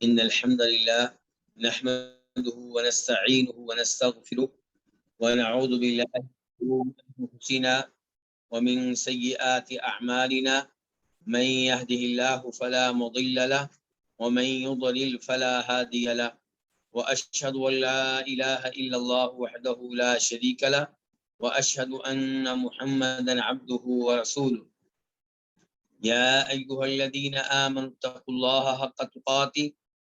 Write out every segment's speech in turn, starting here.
إن الحمد لله نحمده ونستعينه ونستغفره ونعوذ بالله من شرور أنفسنا ومن سيئات أعمالنا من يهده الله فلا مضل له ومن يضلل فلا هادي له وأشهد أن لا إله إلا الله وحده لا شريك له وأشهد أن محمدا عبده ورسوله يا أيها الذين آمنوا اتقوا الله حق تقاته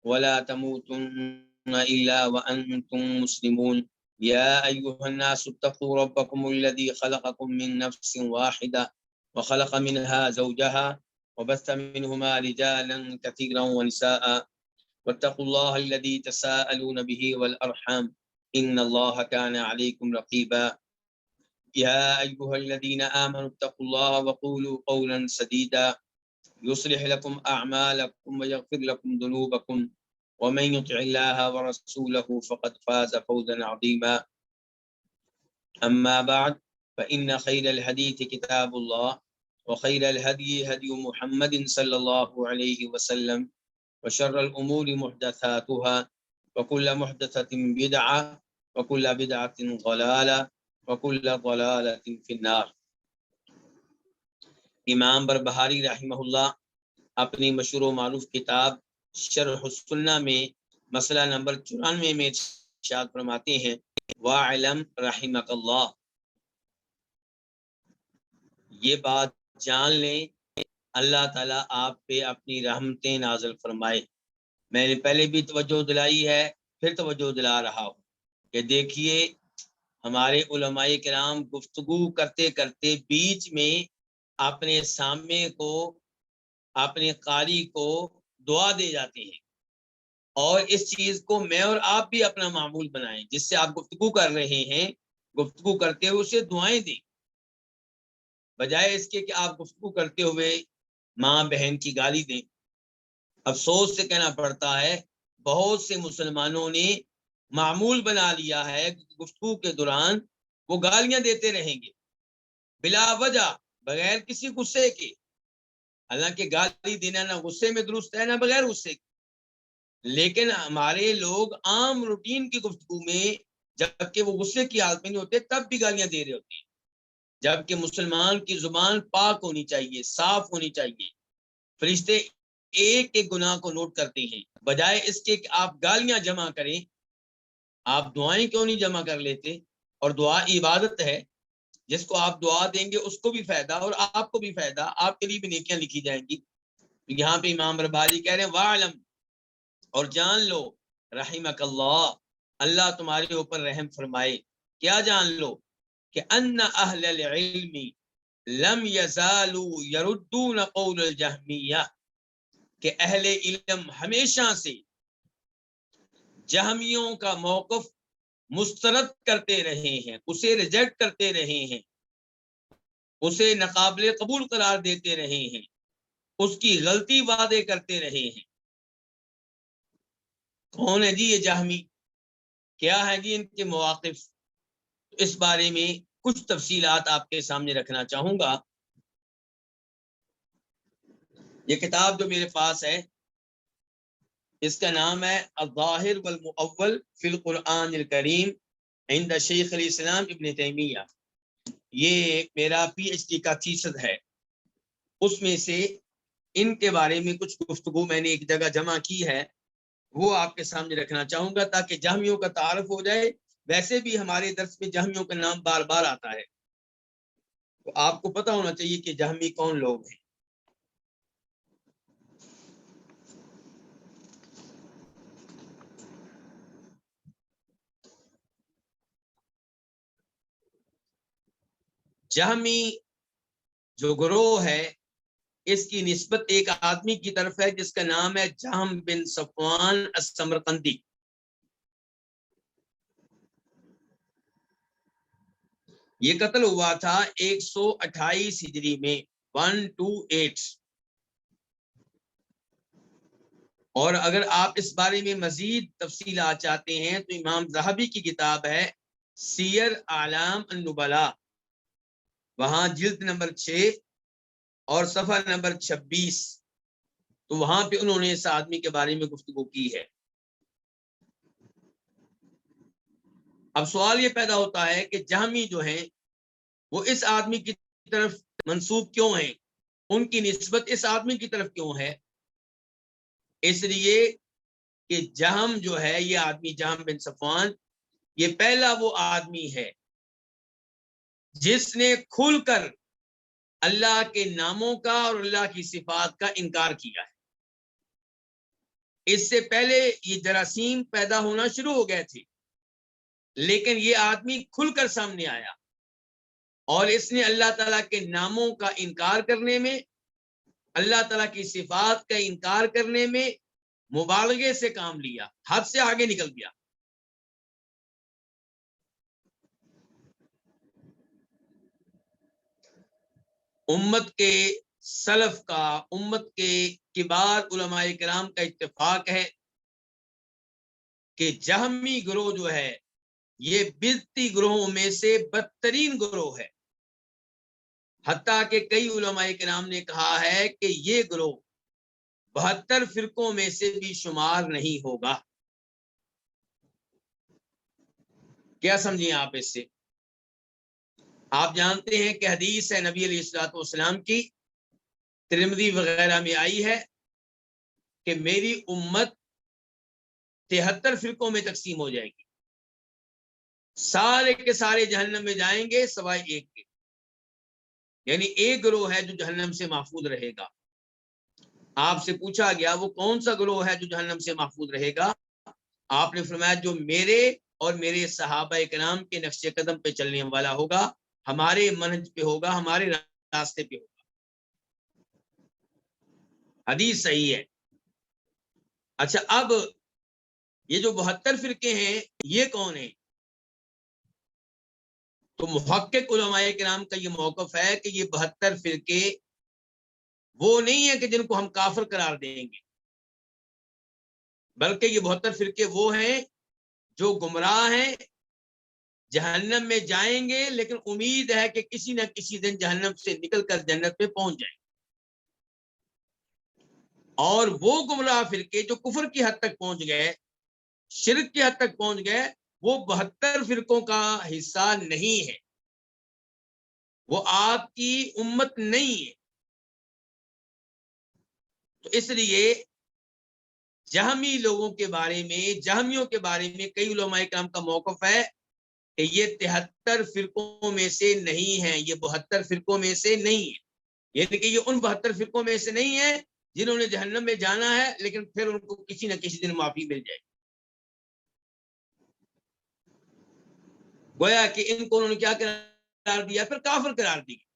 ولا تموتن إلا وأنتم مسلمون يا أيها الناس اتقوا ربكم الذي خلقكم من نفس واحدة وخلق منها زوجها وبث منهما رجالا كثيرا ونساء واتقوا الله الذي تساءلون به والأرحام إن الله كان عليكم رقيبا يا أيها الذين آمنوا اتقوا الله وقولوا قولا سديدا يصلح لكم أعمالكم ويغفر لكم ذنوبكم ومن يطع الله ورسوله فقد فاز فوزا عظيما أما بعد فإن خير الحديث كتاب الله وخير الهدي هدي محمد صلى الله عليه وسلم وشر الأمور محدثاتها وكل محدثة بدعة وكل بدعة ضلالة وكل ضلالة في النار۔ امام بربہاری رحمہ اللہ اپنی مشہور و معروف کتاب شرح السنہ میں مسئلہ نمبر 94 میں ارشاد فرماتے ہیں وَاعْلَمْ رحمک اللہ، یہ بات جان لیں اللہ تعالیٰ آپ پہ اپنی رحمتیں نازل فرمائے۔ میں نے پہلے بھی توجہ دلائی ہے، پھر توجہ دلا رہا ہوں کہ دیکھیے ہمارے علماء کرام گفتگو کرتے کرتے بیچ میں اپنے سامع کو، اپنے قاری کو دعا دے جاتے ہیں، اور اس چیز کو میں اور آپ بھی اپنا معمول بنائیں۔ جس سے آپ گفتگو کر رہے ہیں، گفتگو کرتے ہوئے اسے دعائیں دیں، بجائے اس کے کہ آپ گفتگو کرتے ہوئے ماں بہن کی گالی دیں۔ افسوس سے کہنا پڑتا ہے بہت سے مسلمانوں نے معمول بنا لیا ہے کہ گفتگو کے دوران وہ گالیاں دیتے رہیں گے بلا وجہ، بغیر کسی غصے کے۔ حالانکہ گالی دینا نہ غصے میں درست ہے نہ بغیر غصے کے، لیکن ہمارے لوگ عام روٹین کی گفتگو میں جبکہ وہ غصے کی حالت میں نہیں ہوتے تب بھی گالیاں دے رہے ہوتے ہیں، جبکہ مسلمان کی زبان پاک ہونی چاہیے، صاف ہونی چاہیے۔ فرشتے ایک ایک گناہ کو نوٹ کرتے ہیں، بجائے اس کے کہ آپ گالیاں جمع کریں آپ دعائیں کیوں نہیں جمع کر لیتے؟ اور دعا عبادت ہے، جس کو آپ دعا دیں گے اس کو بھی فائدہ اور آپ کو بھی فائدہ، آپ کے لیے بھی نیکیاں لکھی جائیں گی۔ یہاں پہ امام بربہاری کہہ رہے ہیں وَاعْلَمْ، اور جان لو رحمک اللہ، اللہ تمہارے اوپر رحم فرمائے۔ کیا جان لو؟ کہ ان اہل العلم لم یزالوا یردون قول الجہمیہ، کہ اہل علم ہمیشہ سے جہمیوں کا موقف مسترد کرتے رہے ہیں، اسے ریجیکٹ کرتے رہے ہیں، اسے ناقابل قبول قرار دیتے رہے ہیں، اس کی غلطی وعدے کرتے رہے ہیں۔ کون ہے جی یہ جہمی؟ کیا ہے جی ان کے مواقف؟ اس بارے میں کچھ تفصیلات آپ کے سامنے رکھنا چاہوں گا۔ یہ کتاب جو میرے پاس ہے اس کا نام ہے الظاہر والمؤول فی القرآن الکریم عند شیخ الاسلام ابن تیمیہ۔ یہ میرا پی ایچ ڈی کا تھیسس ہے، اس میں سے ان کے بارے میں کچھ گفتگو میں نے ایک جگہ جمع کی ہے، وہ آپ کے سامنے رکھنا چاہوں گا تاکہ جہمیوں کا تعارف ہو جائے۔ ویسے بھی ہمارے درس میں جہمیوں کا نام بار بار آتا ہے، تو آپ کو پتہ ہونا چاہیے کہ جہمی کون لوگ ہیں۔ جہمی جو گروہ ہے اس کی نسبت ایک آدمی کی طرف ہے جس کا نام ہے جہم بن صفوان السمرقندی۔ یہ قتل ہوا تھا 128 ہجری میں، 128۔ اور اگر آپ اس بارے میں مزید تفصیلات چاہتے ہیں تو امام ذہبی کی کتاب ہے سیر اعلام النبلاء، وہاں جلد نمبر 6 اور صفحہ نمبر 26 تو وہاں پہ انہوں نے اس آدمی کے بارے میں گفتگو کی ہے۔ اب سوال یہ پیدا ہوتا ہے کہ جہمی جو ہیں وہ اس آدمی کی طرف منسوب کیوں ہیں، ان کی نسبت اس آدمی کی طرف کیوں ہے؟ اس لیے کہ جہم جو ہے یہ آدمی جہم بن صفوان یہ پہلا وہ آدمی ہے جس نے کھل کر اللہ کے ناموں کا اور اللہ کی صفات کا انکار کیا ہے۔ اس سے پہلے یہ جراثیم پیدا ہونا شروع ہو گئے تھے، لیکن یہ آدمی کھل کر سامنے آیا اور اس نے اللہ تعالیٰ کے ناموں کا انکار کرنے میں، اللہ تعالیٰ کی صفات کا انکار کرنے میں مبالغے سے کام لیا، حد سے آگے نکل گیا۔ امت کے سلف کا، امت کے کبار علماء کرام کا اتفاق ہے کہ جہمی گروہ جو ہے یہ بدعتی گروہوں میں سے بدترین گروہ ہے، حتیٰ کہ کئی علماء کرام نے کہا ہے کہ یہ گروہ 72 فرقوں میں سے بھی شمار نہیں ہوگا۔ کیا سمجھیں آپ اس سے؟ آپ جانتے ہیں کہ حدیث ہے نبی علیہ الصلوۃ والسلام کی، ترمذی وغیرہ میں آئی ہے کہ میری امت 73 فرقوں میں تقسیم ہو جائے گی، سارے کے سارے جہنم میں جائیں گے سوائے ایک کے، یعنی ایک گروہ ہے جو جہنم سے محفوظ رہے گا۔ آپ سے پوچھا گیا وہ کون سا گروہ ہے جو جہنم سے محفوظ رہے گا؟ آپ نے فرمایا جو میرے اور میرے صحابہ کرام کے نقش قدم پہ چلنے والا ہوگا، ہمارے منہج پہ ہوگا، ہمارے راستے پہ ہوگا۔ حدیث صحیح ہے۔ اچھا، اب یہ جو 72 فرقے ہیں یہ کون ہیں؟ تو محقق علماء کرام کا یہ موقف ہے کہ یہ 72 فرقے وہ نہیں ہے کہ جن کو ہم کافر قرار دیں گے، بلکہ یہ 72 فرقے وہ ہیں جو گمراہ ہیں، جہنم میں جائیں گے لیکن امید ہے کہ کسی نہ کسی دن جہنم سے نکل کر جنت میں پہنچ جائیں۔ اور وہ گمراہ فرقے جو کفر کی حد تک پہنچ گئے، شرک کی حد تک پہنچ گئے، وہ 72 فرقوں کا حصہ نہیں ہے، وہ آپ کی امت نہیں ہے۔ تو اس لیے جہمی لوگوں کے بارے میں، جہمیوں کے بارے میں کئی علماء کرام کا موقف ہے کہ یہ 73 فرقوں میں سے نہیں ہے، یہ 72 فرقوں میں سے نہیں ہے، یعنی کہ یہ ان 72 فرقوں میں سے نہیں ہے جنہوں نے جہنم میں جانا ہے لیکن پھر ان کو کسی نہ کسی دن معافی مل جائے۔ گویا کہ ان کو انہوں نے کیا قرار دیا؟ پھر کافر قرار دیا۔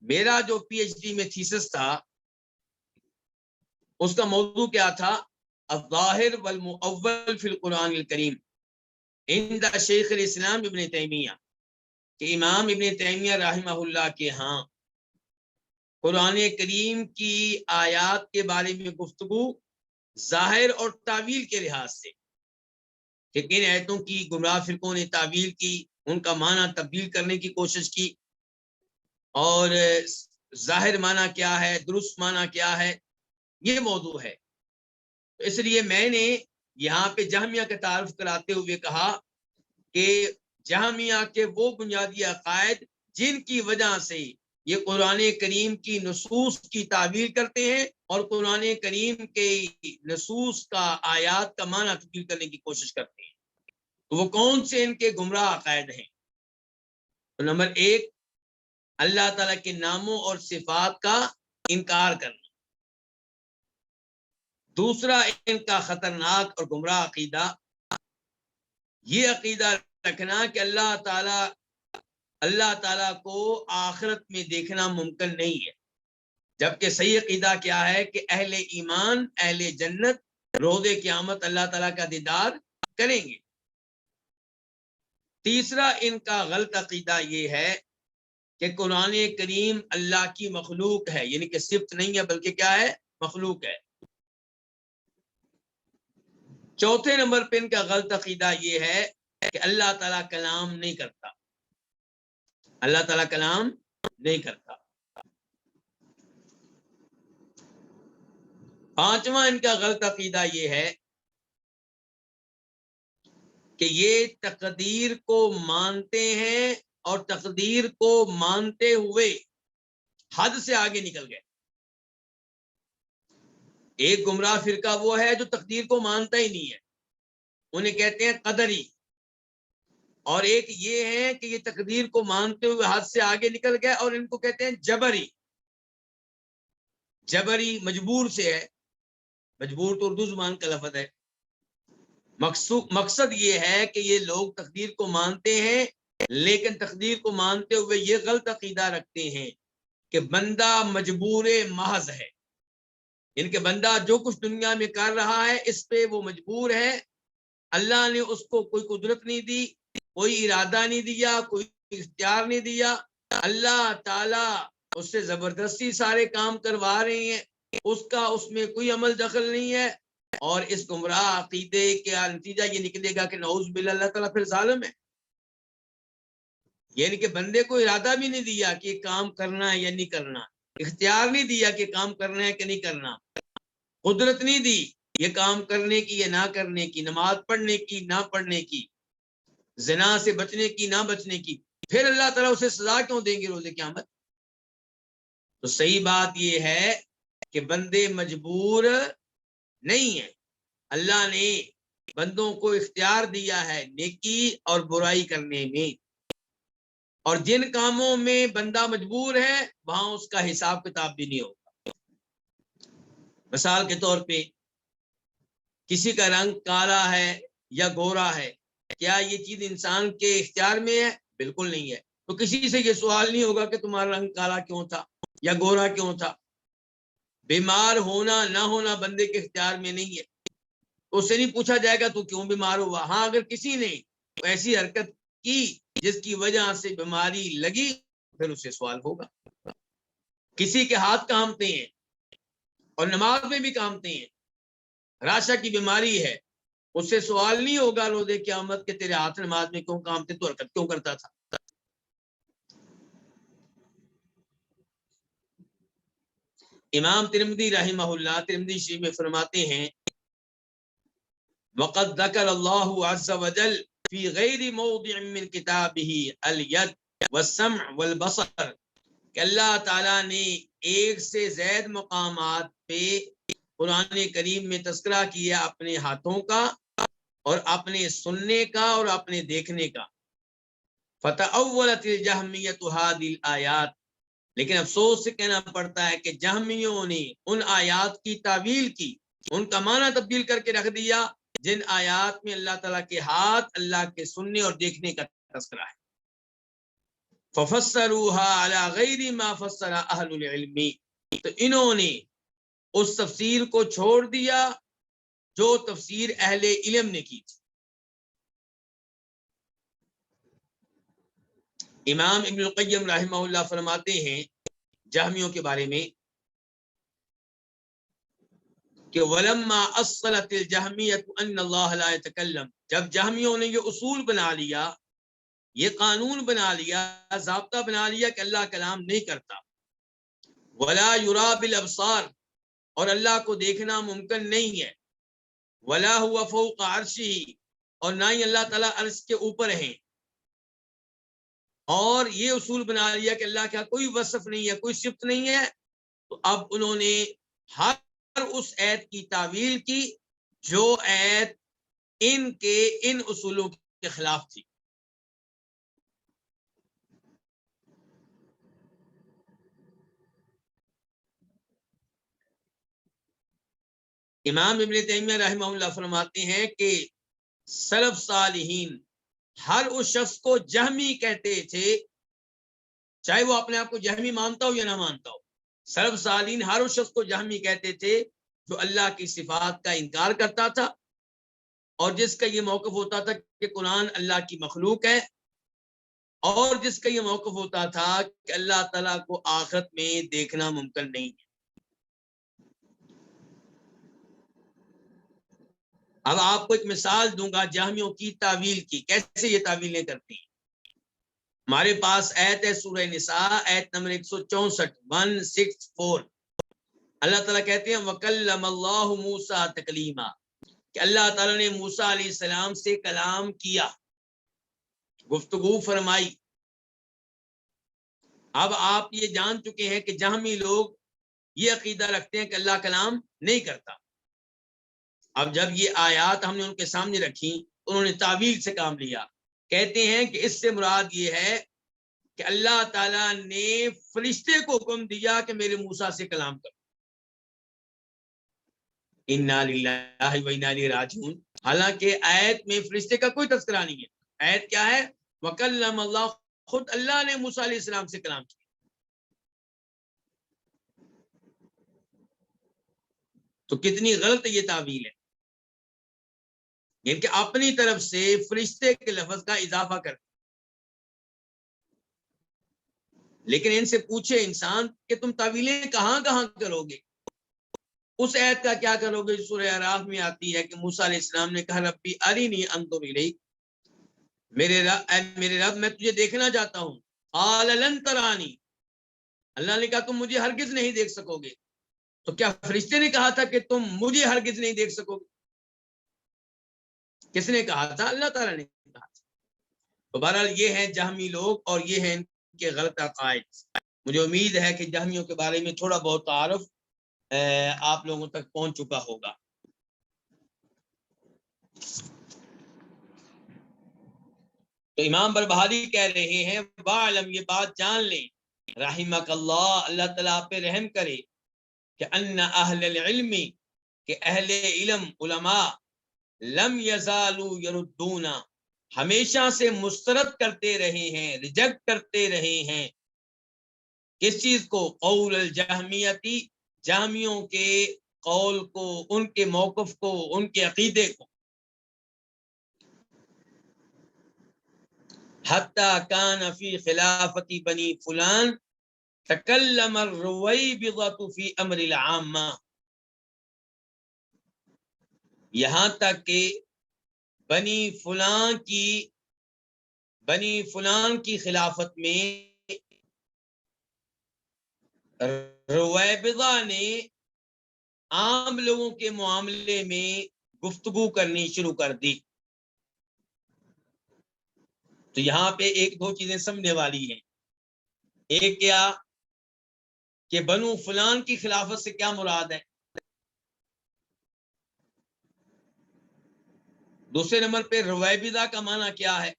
میرا جو پی ایچ ڈی میں تھیسس تھا اس کا موضوع کیا تھا؟ الظاہر والمؤول فی القرآن الکریم عند شیخ الاسلام ابن تیمیہ، کہ امام ابن تیمیہ رحمہ اللہ کے ہاں قرآن کریم کی آیات کے بارے میں گفتگو ظاہر اور تعویل کے لحاظ سے، کہ کن آیتوں کی گمراہ فرقوں نے تعویل کی، ان کا معنی تبدیل کرنے کی کوشش کی، اور ظاہر معنی کیا ہے، درست معنی کیا ہے، یہ موضوع ہے۔ تو اس لیے میں نے یہاں پہ جہمیہ کا تعارف کراتے ہوئے کہا کہ جہمیہ کے وہ بنیادی عقائد جن کی وجہ سے یہ قرآن کریم کی نصوص کی تعبیر کرتے ہیں اور قرآن کریم کے نصوص کا، آیات کا معنی تبدیل کرنے کی کوشش کرتے ہیں، تو وہ کون سے ان کے گمراہ عقائد ہیں؟ تو نمبر 1، اللہ تعالیٰ کے ناموں اور صفات کا انکار کرنا۔ دوسرا، ان کا خطرناک اور گمراہ عقیدہ، یہ عقیدہ رکھنا کہ اللہ تعالیٰ کو آخرت میں دیکھنا ممکن نہیں ہے، جبکہ صحیح عقیدہ کیا ہے کہ اہل ایمان، اہل جنت روز قیامت اللہ تعالیٰ کا دیدار کریں گے۔ تیسرا ان کا غلط عقیدہ یہ ہے کہ قرآن کریم اللہ کی مخلوق ہے، یعنی کہ صفت نہیں ہے بلکہ کیا ہے؟ مخلوق ہے۔ چوتھے نمبر پہ ان کا غلط عقیدہ یہ ہے کہ اللہ تعالیٰ کلام نہیں کرتا۔ اللہ تعالیٰ کلام نہیں کرتا۔ پانچواں ان کا غلط عقیدہ یہ ہے کہ یہ تقدیر کو مانتے ہیں اور تقدیر کو مانتے ہوئے حد سے آگے نکل گئے۔ ایک گمراہ فرقہ وہ ہے جو تقدیر کو مانتا ہی نہیں ہے، انہیں کہتے ہیں قدری، اور ایک یہ ہے کہ یہ تقدیر کو مانتے ہوئے حد سے آگے نکل گئے، اور ان کو کہتے ہیں جبری۔ جبری مجبور سے ہے، مجبور تو اردو زبان کا لفظ ہے۔ مقصد یہ ہے کہ یہ لوگ تقدیر کو مانتے ہیں، لیکن تقدیر کو مانتے ہوئے یہ غلط عقیدہ رکھتے ہیں کہ بندہ مجبور محض ہے، ان کے بندہ جو کچھ دنیا میں کر رہا ہے اس پہ وہ مجبور ہے، اللہ نے اس کو کوئی قدرت نہیں دی، کوئی ارادہ نہیں دیا، کوئی اختیار نہیں دیا، اللہ تعالی اس سے زبردستی سارے کام کروا رہے ہیں، اس کا اس میں کوئی عمل دخل نہیں ہے۔ اور اس گمراہ عقیدے کا نتیجہ یہ نکلے گا کہ نعوذ باللہ اللہ تعالیٰ پھر ظالم ہے، یعنی کہ بندے کو ارادہ بھی نہیں دیا کہ یہ کام کرنا ہے یا نہیں کرنا، اختیار نہیں دیا کہ کام کرنا ہے کہ نہیں کرنا، قدرت نہیں دی یہ کام کرنے کی یا نہ کرنے کی، نماز پڑھنے کی نہ پڑھنے کی، زنا سے بچنے کی نہ بچنے کی، پھر اللہ تعالیٰ اسے سزا کیوں دیں گے روز قیامت؟ تو صحیح بات یہ ہے کہ بندے مجبور نہیں ہیں، اللہ نے بندوں کو اختیار دیا ہے نیکی اور برائی کرنے میں، اور جن کاموں میں بندہ مجبور ہے وہاں اس کا حساب کتاب بھی نہیں ہوگا۔ مثال کے طور پہ کسی کا رنگ کالا ہے یا گورا ہے، کیا یہ چیز انسان کے اختیار میں ہے؟ بالکل نہیں ہے۔ تو کسی سے یہ سوال نہیں ہوگا کہ تمہارا رنگ کالا کیوں تھا یا گورا کیوں تھا۔ بیمار ہونا نہ ہونا بندے کے اختیار میں نہیں ہے، اس سے نہیں پوچھا جائے گا تو کیوں بیمار ہوا۔ ہاں اگر کسی نے ایسی حرکت کی جس کی وجہ سے بیماری لگی پھر اس سے سوال ہوگا۔ کسی کے ہاتھ کامتے ہیں اور نماز میں بھی کامتے ہیں، راشا کی بیماری ہے، اس سے سوال نہیں ہوگا روز قیامت کہ تیرے ہاتھ نماز میں کیوں کامتے، تو حرکت کیوں کرتا تھا۔ امام ترمذی رحمہ اللہ ترمذی شریف میں فرماتے ہیں وقد ذکر اللہ عز وجل فی غیر موضع من کتابہ الید والسمع والبصر، کہ اللہ تعالیٰ نے ایک سے زائد مقامات پہ قرآن کریم میں تذکرہ کیا اپنے ہاتھوں کا اور اپنے سننے کا اور اپنے دیکھنے کا۔ فتأولت الجہمیۃ هذه الآیات، لیکن افسوس سے کہنا پڑتا ہے کہ جہمیوں نے ان آیات کی تعویل کی، ان کا معنی تبدیل کر کے رکھ دیا جن آیات میں اللہ تعالیٰ کے ہاتھ، اللہ کے سننے اور دیکھنے کا تذکرہ ہے۔ ففسروها على غیر ما فسر اہل العلم، تو انہوں نے اس تفسیر کو چھوڑ دیا جو تفسیر اہل علم نے کی تھی۔ امام ابن القیم رحمہ اللہ فرماتے ہیں جہمیوں کے بارے میں کہ ولما اصلت الجہمیۃ ان اللہ لا يتکلم، جب جہمیوں نے یہ اصول بنا لیا، یہ قانون بنا لیا، ضابطہ بنا لیا کہ اللہ کلام نہیں کرتا، ولا یرا بالابصار، اور اللہ کو دیکھنا ممکن نہیں ہے، ولا هو فوق عرشہ، اور نہ ہی اللہ تعالیٰ عرش کے اوپر ہیں، اور یہ اصول بنا لیا کہ اللہ کا کوئی وصف نہیں ہے، کوئی صفت نہیں ہے، تو اب انہوں نے ہر اس ایت کی تعویل کی جو ایت ان کے ان اصولوں کے خلاف تھی۔ امام ابن تیمیہ رحمہ اللہ فرماتے ہیں کہ سلف صالحین ہر اس شخص کو جہمی کہتے تھے، چاہے وہ اپنے آپ کو جہمی مانتا ہو یا نہ مانتا ہو، سلف صالحین ہر اس شخص کو جہمی کہتے تھے جو اللہ کی صفات کا انکار کرتا تھا اور جس کا یہ موقف ہوتا تھا کہ قرآن اللہ کی مخلوق ہے، اور جس کا یہ موقف ہوتا تھا کہ اللہ تعالیٰ کو آخرت میں دیکھنا ممکن نہیں ہے۔ اب آپ کو ایک مثال دوں گا جہمیوں کی تعویل کی، کیسے یہ تعویلیں کرتی ہیں۔ ہمارے پاس آیت ہے سورہ نساء آیت نمبر 164 164. اللہ تعالیٰ کہتے ہیں وَكَلَّمَ اللَّهُ مُوسَىٰ تَكْلِيمًا کہ اللہ تعالیٰ نے موسیٰ علیہ السلام سے کلام کیا، گفتگو فرمائی. اب آپ یہ جان چکے ہیں کہ جہمی لوگ یہ عقیدہ رکھتے ہیں کہ اللہ کلام نہیں کرتا. اب جب یہ آیات ہم نے ان کے سامنے رکھی، انہوں نے تعویل سے کام لیا. کہتے ہیں کہ اس سے مراد یہ ہے کہ اللہ تعالیٰ نے فرشتے کو حکم دیا کہ میرے موسیٰ سے کلام کرو. اِنَّا لِلَّهِ وَإِنَّا إِلَيْهِ رَاجِعُونَ. حالانکہ آیت میں فرشتے کا کوئی تذکرہ نہیں ہے. آیت کیا ہے؟ وَكَلَّمَ اللَّهُ، خود اللہ نے موسیٰ علیہ السلام سے کلام کیا. تو کتنی غلط یہ تعویل ہے، یعنی کہ اپنی طرف سے فرشتے کے لفظ کا اضافہ کرتے. لیکن ان سے پوچھے انسان کہ تم تعویلیں کہاں کہاں کرو گے؟ اس آیت کا کیا کرو گے؟ سورہ اعراف میں آتی ہے کہ موسیٰ علیہ السلام نے کہا ربی ارینی انظر الیک، میرے رب میں تجھے دیکھنا چاہتا ہوں. قال لن ترانی، اللہ نے کہا تم مجھے ہرگز نہیں دیکھ سکو گے. تو کیا فرشتے نے کہا تھا کہ تم مجھے ہرگز نہیں دیکھ سکو گے؟ کس نے کہا تھا؟ اللہ تعالیٰ نے کہا تھا. تو بہرحال یہ ہیں جہمی لوگ اور یہ ہیں ان کے غلط عقائد. مجھے امید ہے کہ جہمیوں کے بارے میں تھوڑا بہت تعارف آپ لوگوں تک پہنچ چکا ہوگا. تو امام بربہاری کہہ رہے ہیں وَعْلَمْ، یہ بات جان لیں، رحمک اللہ، اللہ تعالیٰ پہ رحم کرے، کہ ان اہل العلم، کہ اہل علم علماء، لم یزالوا یردونا، ہمیشہ سے مسترد کرتے رہے ہیں، ریجیکٹ کرتے رہے ہیں. کس چیز کو؟ قول الجہمیتی، جہمیوں کے قول کو، ان کے موقف کو، ان کے عقیدے کو. حتی کان فی خلافت بنی فلان تکلم الرویبضۃ فی امر العامہ، یہاں تک کہ بنی فلان کی خلافت میں رویبضہ نے عام لوگوں کے معاملے میں گفتگو کرنی شروع کر دی. تو یہاں پہ ایک دو چیزیں سمجھنے والی ہیں. ایک کیا کہ بنو فلان کی خلافت سے کیا مراد ہے. دوسرے نمبر پہ رویبضہ کا معنی کیا ہے.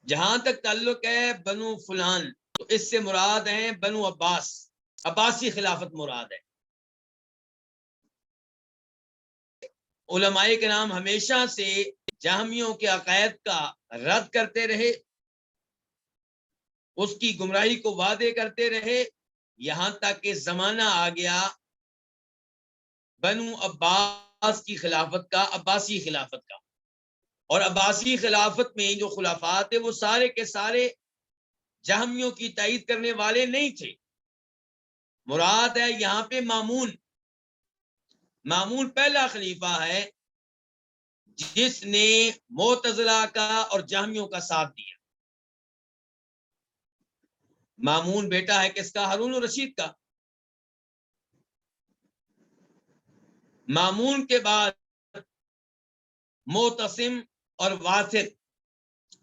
جہاں تک تعلق ہے بنو فلان، تو اس سے مراد ہیں بنو عباس، عباسی خلافت مراد ہے. علماء کرام ہمیشہ سے جہمیوں کے عقائد کا رد کرتے رہے، اس کی گمراہی کو واضح کرتے رہے، یہاں تک کہ زمانہ آ گیا بنو عباس کی خلافت کا، عباسی خلافت کا. اور عباسی خلافت میں جو خلافات تھے وہ سارے کے سارے جہمیوں کی تائید کرنے والے نہیں تھے. مراد ہے یہاں پہ مامون. مامون پہلا خلیفہ ہے جس نے معتزلہ کا اور جہمیوں کا ساتھ دیا. مامون بیٹا ہے کس کا؟ ہارون الرشید کا. مامون کے بعد معتصم اور واثق،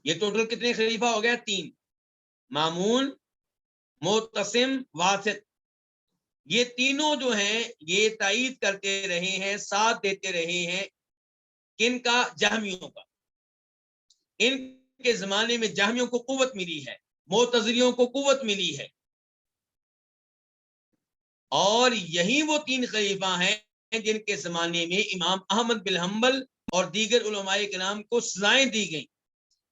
یہ ٹوٹل کتنے خلیفہ ہو گیا؟ 3. مامون، معتصم، واثق، یہ تینوں جو ہیں یہ تائید کرتے رہے ہیں، ساتھ دیتے رہے ہیں کن کا؟ جہمیوں کا. ان کے زمانے میں جہمیوں کو قوت ملی ہے، معتزلیوں کو قوت ملی ہے. اور یہی وہ 3 خلیفہ ہیں جن کے زمانے میں امام احمد بن حنبل اور دیگر علماء کرام کو سزائیں دی گئیں،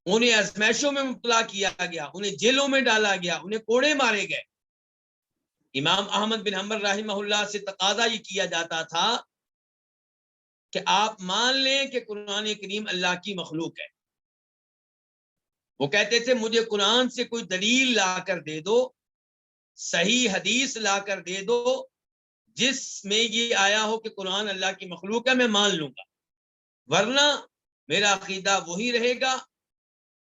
انہیں ازمائشوں میں مبتلا کیا گیا، انہیں جیلوں میں ڈالا گیا، انہیں کوڑے مارے گئے. امام احمد بن حنبل رحمہ اللہ سے تقاضا یہ کیا جاتا تھا کہ آپ مان لیں کہ قرآن کریم اللہ کی مخلوق ہے. وہ کہتے تھے مجھے قرآن سے کوئی دلیل لا کر دے دو، صحیح حدیث لا کر دے دو جس میں یہ آیا ہو کہ قرآن اللہ کی مخلوق ہے، میں مان لوں گا، ورنہ میرا عقیدہ وہی رہے گا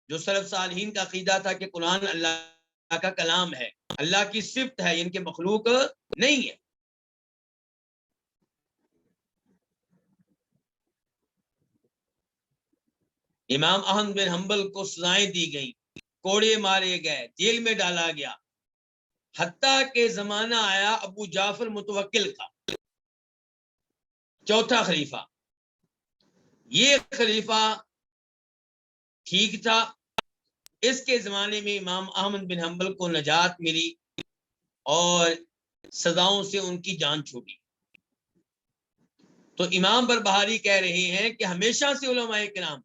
جو سلف صالحین کا عقیدہ تھا کہ قرآن اللہ کا کلام ہے، اللہ کی صفت ہے، ان کے مخلوق نہیں ہے۔ امام احمد بن حنبل کو سزائیں دی گئیں، کوڑے مارے گئے، جیل میں ڈالا گیا، حتیٰ کہ زمانہ آیا ابو جعفر متوکل کا، چوتھا خلیفہ۔ یہ خلیفہ ٹھیک تھا، اس کے زمانے میں امام احمد بن حنبل کو نجات ملی اور سزاؤں سے ان کی جان چھوٹی۔ تو امام بربہاری کہہ رہے ہیں کہ ہمیشہ سے علماء کرام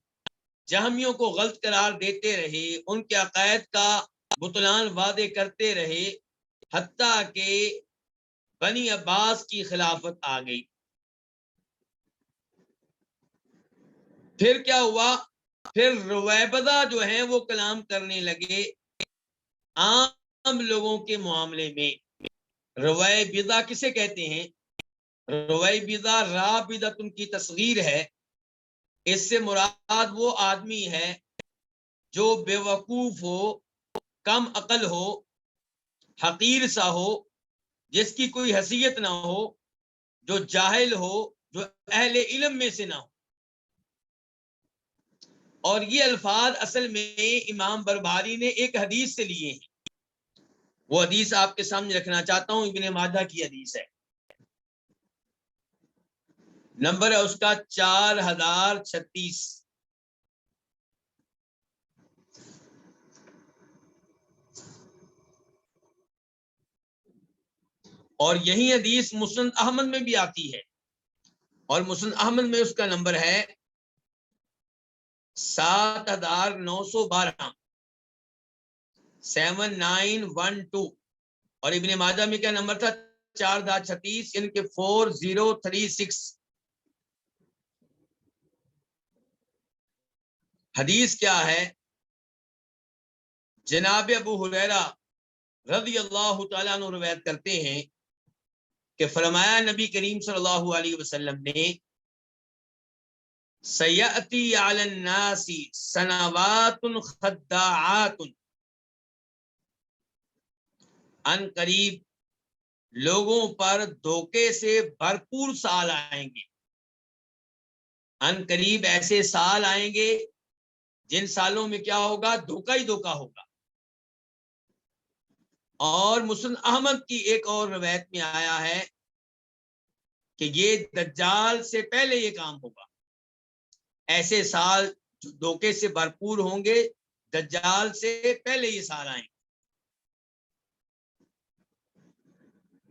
جہمیوں کو غلط قرار دیتے رہے، ان کے عقائد کا بطلان وعدے کرتے رہے، حتیٰ کہ بنی عباس کی خلافت آ گئی۔ پھر کیا ہوا؟ پھر رویبضہ جو ہیں وہ کلام کرنے لگے عام لوگوں کے معاملے میں۔ رویبضہ کسے کہتے ہیں؟ رویبضہ رابضۃ کی تصغیر ہے، اس سے مراد وہ آدمی ہے جو بے وقوف ہو، کم عقل ہو، حقیر سا ہو، جس کی کوئی حیثیت نہ ہو، جو جاہل ہو، جو اہل علم میں سے نہ ہو۔ اور یہ الفاظ اصل میں امام بربہاری نے ایک حدیث سے لیے ہیں، وہ حدیث آپ کے سامنے رکھنا چاہتا ہوں، ابن ماجہ کی حدیث ہے، نمبر ہے اس کا 4036۔ اور یہی حدیث مسند احمد میں بھی آتی ہے، اور مسند احمد میں اس کا نمبر ہے 7912، 7912، اور ابن ماجہ میں کیا نمبر تھا؟ 4036، ان کے 4036۔ حدیث کیا ہے؟ جناب ابو ہریرہ رضی اللہ تعالیٰ عنہ روایت کرتے ہیں کہ فرمایا نبی کریم صلی اللہ علیہ وسلم نے، سیأتی علی الناس سنوات خداعات، ان قریب لوگوں پر دھوکے سے بھرپور سال آئیں گے۔ ان قریب ایسے سال آئیں گے جن سالوں میں کیا ہوگا؟ دھوکہ ہی دھوکہ ہوگا۔ اور مسند احمد کی ایک اور روایت میں آیا ہے کہ یہ دجال سے پہلے یہ کام ہوگا، ایسے سال جو دھوکے سے بھرپور ہوں گے، دجال سے پہلے یہ سال آئیں گے۔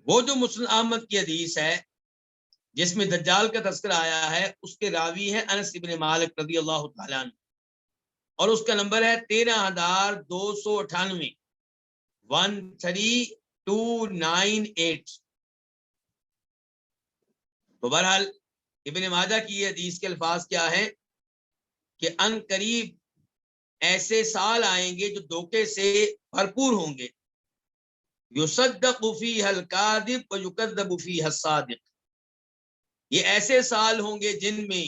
وہ جو مسند احمد کی حدیث ہے جس میں دجال کا تذکرہ آیا ہے، اس کے راوی ہیں انس بن مالک رضی اللہ تعالیٰ عنہ، اور اس کا نمبر ہے 13298، 13298۔ تو بہرحال ابن ماجہ کی یہ حدیث کے الفاظ کیا ہیں کہ ان قریب ایسے سال آئیں گے جو دھوکے سے بھرپور ہوں گے، یصدق فیہ الکاذب ویکذب فیہ الصادق۔ یہ ایسے سال ہوں گے جن میں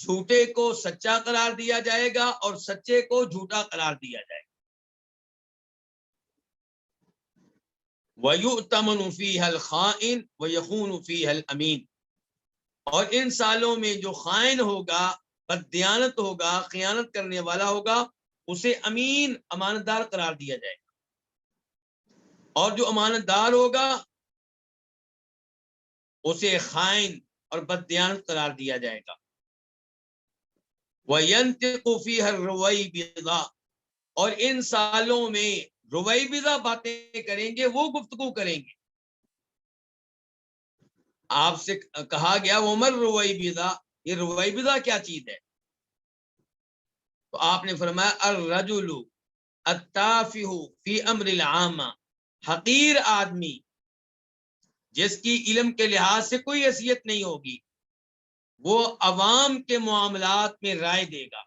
جھوٹے کو سچا قرار دیا جائے گا اور سچے کو جھوٹا قرار دیا جائے گا۔ وَيُؤْتَمَنُ فِيهَا الْخَائِنُ وَيَخُونُ فِيهَا الْأَمِينُ۔ اور ان سالوں میں جو خائن ہوگا، بددیانت ہوگا، خیانت کرنے والا ہوگا، اسے امین، امانت دار قرار دیا جائے گا، اور جو امانت دار ہوگا اسے خائن اور بددیانت قرار دیا جائے گا۔ وَيَنْتِقُ فِيهَا الرُّوَيْبِضَةُ۔ اور ان سالوں میں رویبضہ باتیں کریں گے، وہ گفتگو کریں گے۔ آپ سے کہا گیا عمر رویبضہ، یہ رویبضہ کیا چیز ہے؟ تو آپ نے فرمایا الرجل التافہ فی امر العامہ، حقیر آدمی جس کی علم کے لحاظ سے کوئی حیثیت نہیں ہوگی، وہ عوام کے معاملات میں رائے دے گا،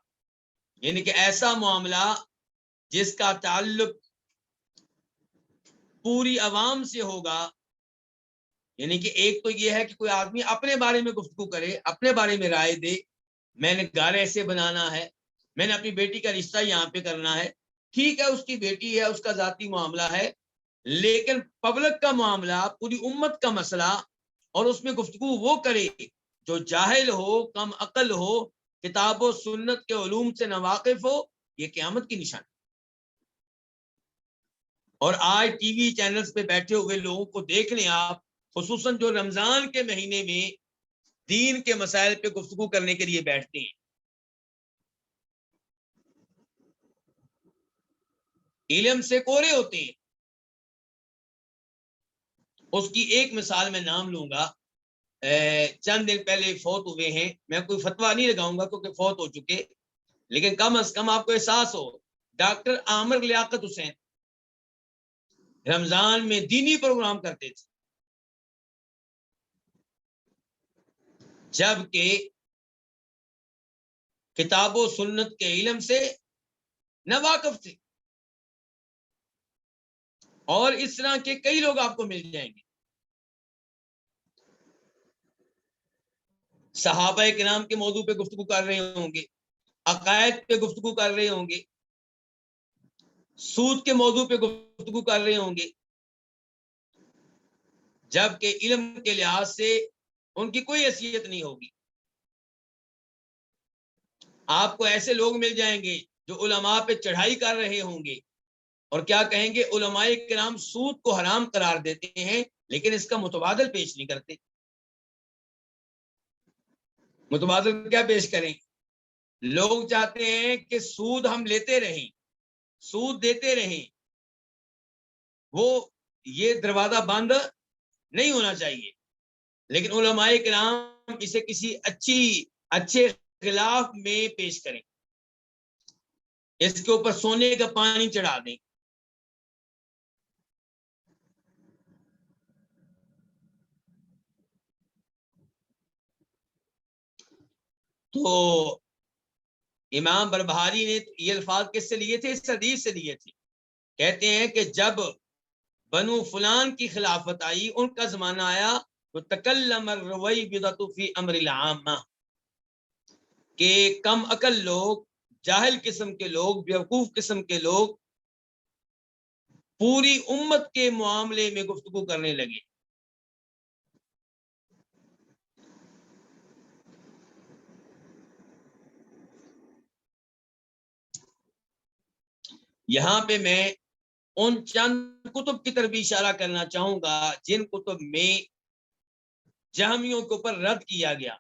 یعنی کہ ایسا معاملہ جس کا تعلق پوری عوام سے ہوگا، یعنی کہ ایک تو یہ ہے کہ کوئی آدمی اپنے بارے میں گفتگو کرے، اپنے بارے میں رائے دے، میں نے گھر ایسے بنانا ہے، میں نے اپنی بیٹی کا رشتہ یہاں پہ کرنا ہے، ٹھیک ہے اس کی بیٹی ہے، اس کا ذاتی معاملہ ہے، لیکن پبلک کا معاملہ، پوری امت کا مسئلہ، اور اس میں گفتگو وہ کرے جو جاہل ہو، کم عقل ہو، کتاب و سنت کے علوم سے ناواقف ہو، یہ قیامت کی نشانی۔ اور آج ٹی وی چینلز پہ بیٹھے ہوئے لوگوں کو دیکھ لیں آپ، خصوصاً جو رمضان کے مہینے میں دین کے مسائل پہ گفتگو کرنے کے لیے بیٹھتے ہیں، علم سے کورے ہوتے ہیں۔ اس کی ایک مثال میں نام لوں گا، چند دن پہلے فوت ہوئے ہیں، میں کوئی فتویٰ نہیں لگاؤں گا کیونکہ فوت ہو چکے، لیکن کم از کم آپ کو احساس ہو، ڈاکٹر عامر لیاقت حسین رمضان میں دینی پروگرام کرتے تھے، جبکہ کتاب و سنت کے علم سے ناواقف تھے۔ اور اس طرح کے کئی لوگ آپ کو مل جائیں گے۔ صحابہ کرام کے موضوع پہ گفتگو کر رہے ہوں گے، عقائد پہ گفتگو کر رہے ہوں گے، سود کے موضوع پہ گفتگو کر رہے ہوں گے، جبکہ علم کے لحاظ سے ان کی کوئی حیثیت نہیں ہوگی۔ آپ کو ایسے لوگ مل جائیں گے جو علماء پہ چڑھائی کر رہے ہوں گے، اور کیا کہیں گے، علماء کرام سود کو حرام قرار دیتے ہیں لیکن اس کا متبادل پیش نہیں کرتے۔ متبادل کیا پیش کریں؟ لوگ چاہتے ہیں کہ سود ہم لیتے رہیں، سود دیتے رہیں، وہ یہ دروازہ بند نہیں ہونا چاہیے، لیکن علماء کرام اسے کسی اچھے خلاف میں پیش کریں، اس کے اوپر سونے کا پانی چڑھا دیں۔ تو امام بربہاری نے یہ الفاظ کس سے لیے تھے؟ اس حدیث سے لیے تھے۔ کہتے ہیں کہ جب بنو فلان کی خلافت آئی، ان کا زمانہ آیا، تو تکلم الروی بدۃ فی امر العامہ، کہ کم عقل لوگ، جاہل قسم کے لوگ، بیوقوف قسم کے لوگ پوری امت کے معاملے میں گفتگو کرنے لگے۔ یہاں پہ میں ان چند کتب کی طرف اشارہ کرنا چاہوں گا جن کتب میں جہمیوں کے اوپر رد کیا گیا۔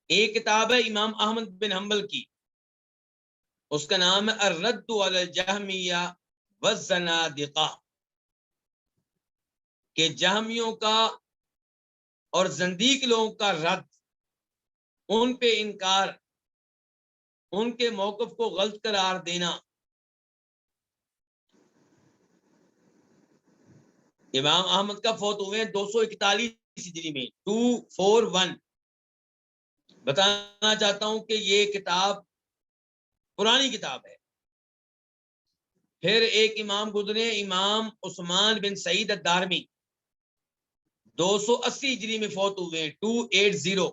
ایک کتاب ہے امام احمد بن حنبل کی، اس کا نام ہے الرد علی الجہمیہ والزنادقہ، کہ جہمیوں کا اور زندیق لوگوں کا رد، ان پہ انکار، ان کے موقف کو غلط قرار دینا۔ امام احمد کا فوت ہوئے 241 ہجری میں، 241۔ بتانا چاہتا ہوں کہ یہ کتاب پرانی کتاب ہے۔ پھر ایک امام گزرے، امام عثمان بن سعید الدارمی، 280 ہجری میں فوت ہوئے، 280۔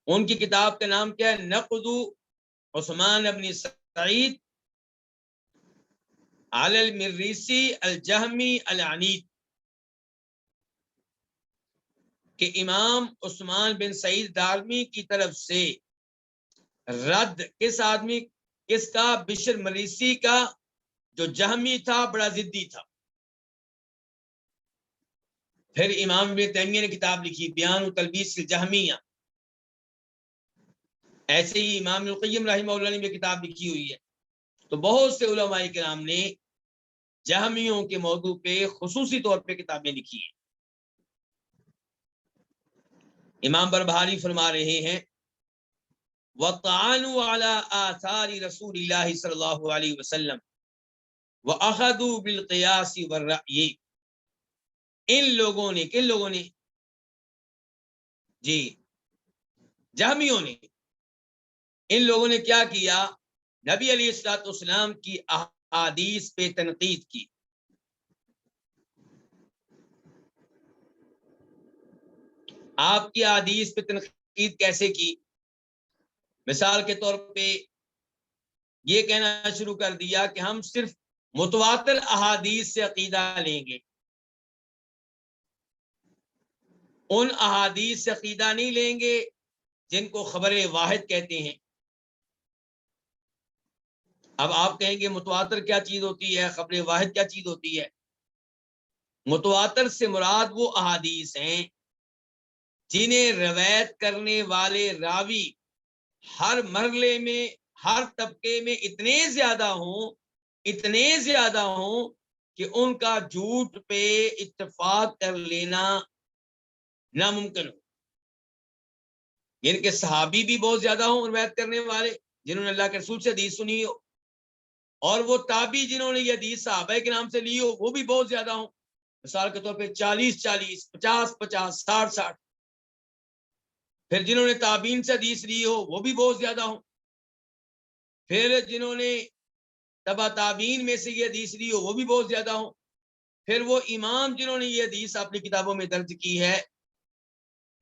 ان کی کتاب کا نام کیا ہے؟ نقد عثمان بن سعید علی المریسی الجہمی العنید، کہ امام عثمان بن سعید دارمی کی طرف سے رد کس آدمی، کس کا؟ بشر مریسی کا، جو جہمی تھا، بڑا ضدی تھا۔ پھر امام ابن تیمیہ نے کتاب لکھی بیان و تلبیس الجہمیہ، ایسے ہی امام القیم رحمہ اللہ نے بھی کتاب لکھی ہوئی ہے۔ تو بہت سے علماء کرام نے جہمیوں کے موضوع پہ خصوصی طور پہ کتابیں لکھی ہیں۔ امام بربہاری فرما رہے ہیں وَطَعَنُوا عَلَىٰ آثَارِ رسول اللہ صلی اللہ علیہ وسلم وَأَخَذُوا بِالْقِيَاسِ وَالرَّأْيِ۔ ان لوگوں نے، کن لوگوں نے؟ جی، جہمیوں نے۔ ان لوگوں نے کیا کیا؟ نبی علیہ الصلوۃ والسلام کی احادیث پہ تنقید کی، آپ کی احادیث پہ تنقید کیسے کی؟ مثال کے طور پہ یہ کہنا شروع کر دیا کہ ہم صرف متواتر احادیث سے عقیدہ لیں گے، ان احادیث سے عقیدہ نہیں لیں گے جن کو خبر واحد کہتے ہیں۔ اب آپ کہیں گے متواتر کیا چیز ہوتی ہے، خبر واحد کیا چیز ہوتی ہے؟ متواتر سے مراد وہ احادیث ہیں جنہیں روایت کرنے والے راوی ہر مرحلے میں، ہر طبقے میں اتنے زیادہ ہوں کہ ان کا جھوٹ پہ اتفاق کر لینا ناممکن ہو۔ یعنی کہ صحابی بھی بہت زیادہ ہوں روایت کرنے والے جنہوں نے اللہ کے رسول سے حدیث سنی ہو، اور وہ تابعی جنہوں نے یہ حدیث صحابہ کے نام سے لی ہو وہ بھی بہت زیادہ ہوں۔ مثال کے طور پہ 40 40، 50 50، 60 60۔ پھر جنہوں نے تابعین سے حدیث لی ہو وہ بھی بہت زیادہ ہوں۔ پھر جنہوں نے تبع تابعین میں سے یہ حدیث لی ہو وہ بھی بہت زیادہ ہوں۔ پھر وہ امام جنہوں نے یہ حدیث اپنی کتابوں میں درج کی ہے،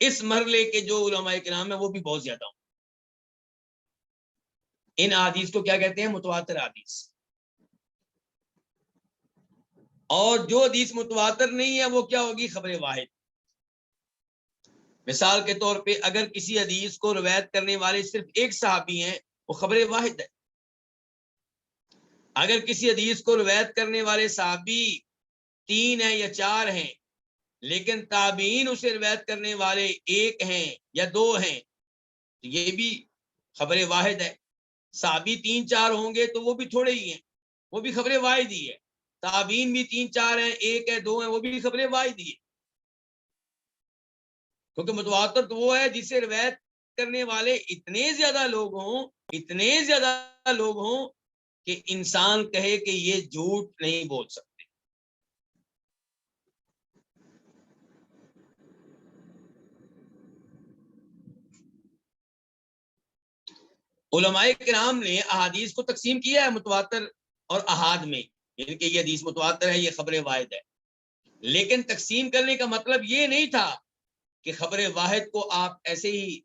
اس مرحلے کے جو علماء کرام ہیں وہ بھی بہت زیادہ ہوں۔ ان احادیث کو کیا کہتے ہیں؟ متواتر احادیث۔ اور جو حدیث متواتر نہیں ہے وہ کیا ہوگی؟ خبر واحد۔ مثال کے طور پہ اگر کسی حدیث کو روایت کرنے والے صرف ایک صحابی ہیں وہ خبر واحد ہے۔ اگر کسی حدیث کو روایت کرنے والے صحابی 3 ہیں یا 4 ہیں لیکن تابعین اسے روایت کرنے والے 1 ہیں یا 2 ہیں تو یہ بھی خبر واحد ہے۔ صحابی 3 4 ہوں گے تو وہ بھی تھوڑے ہی ہیں، وہ بھی خبر واحد ہی ہے۔ تابعین بھی 3 4 ہیں، 1 ہے 2 ہیں، وہ بھی خبر واحد ہی ہے۔ کیونکہ متواتر تو وہ ہے جسے روایت کرنے والے اتنے زیادہ لوگ ہوں کہ انسان کہے کہ یہ جھوٹ نہیں بول سکتے۔ علماء کرام نے احادیث کو تقسیم کیا ہے متواتر اور احاد میں، یعنی کہ یہ حدیث متواتر ہے، یہ خبر واحد ہے۔ لیکن تقسیم کرنے کا مطلب یہ نہیں تھا کہ خبر واحد کو آپ ایسے ہی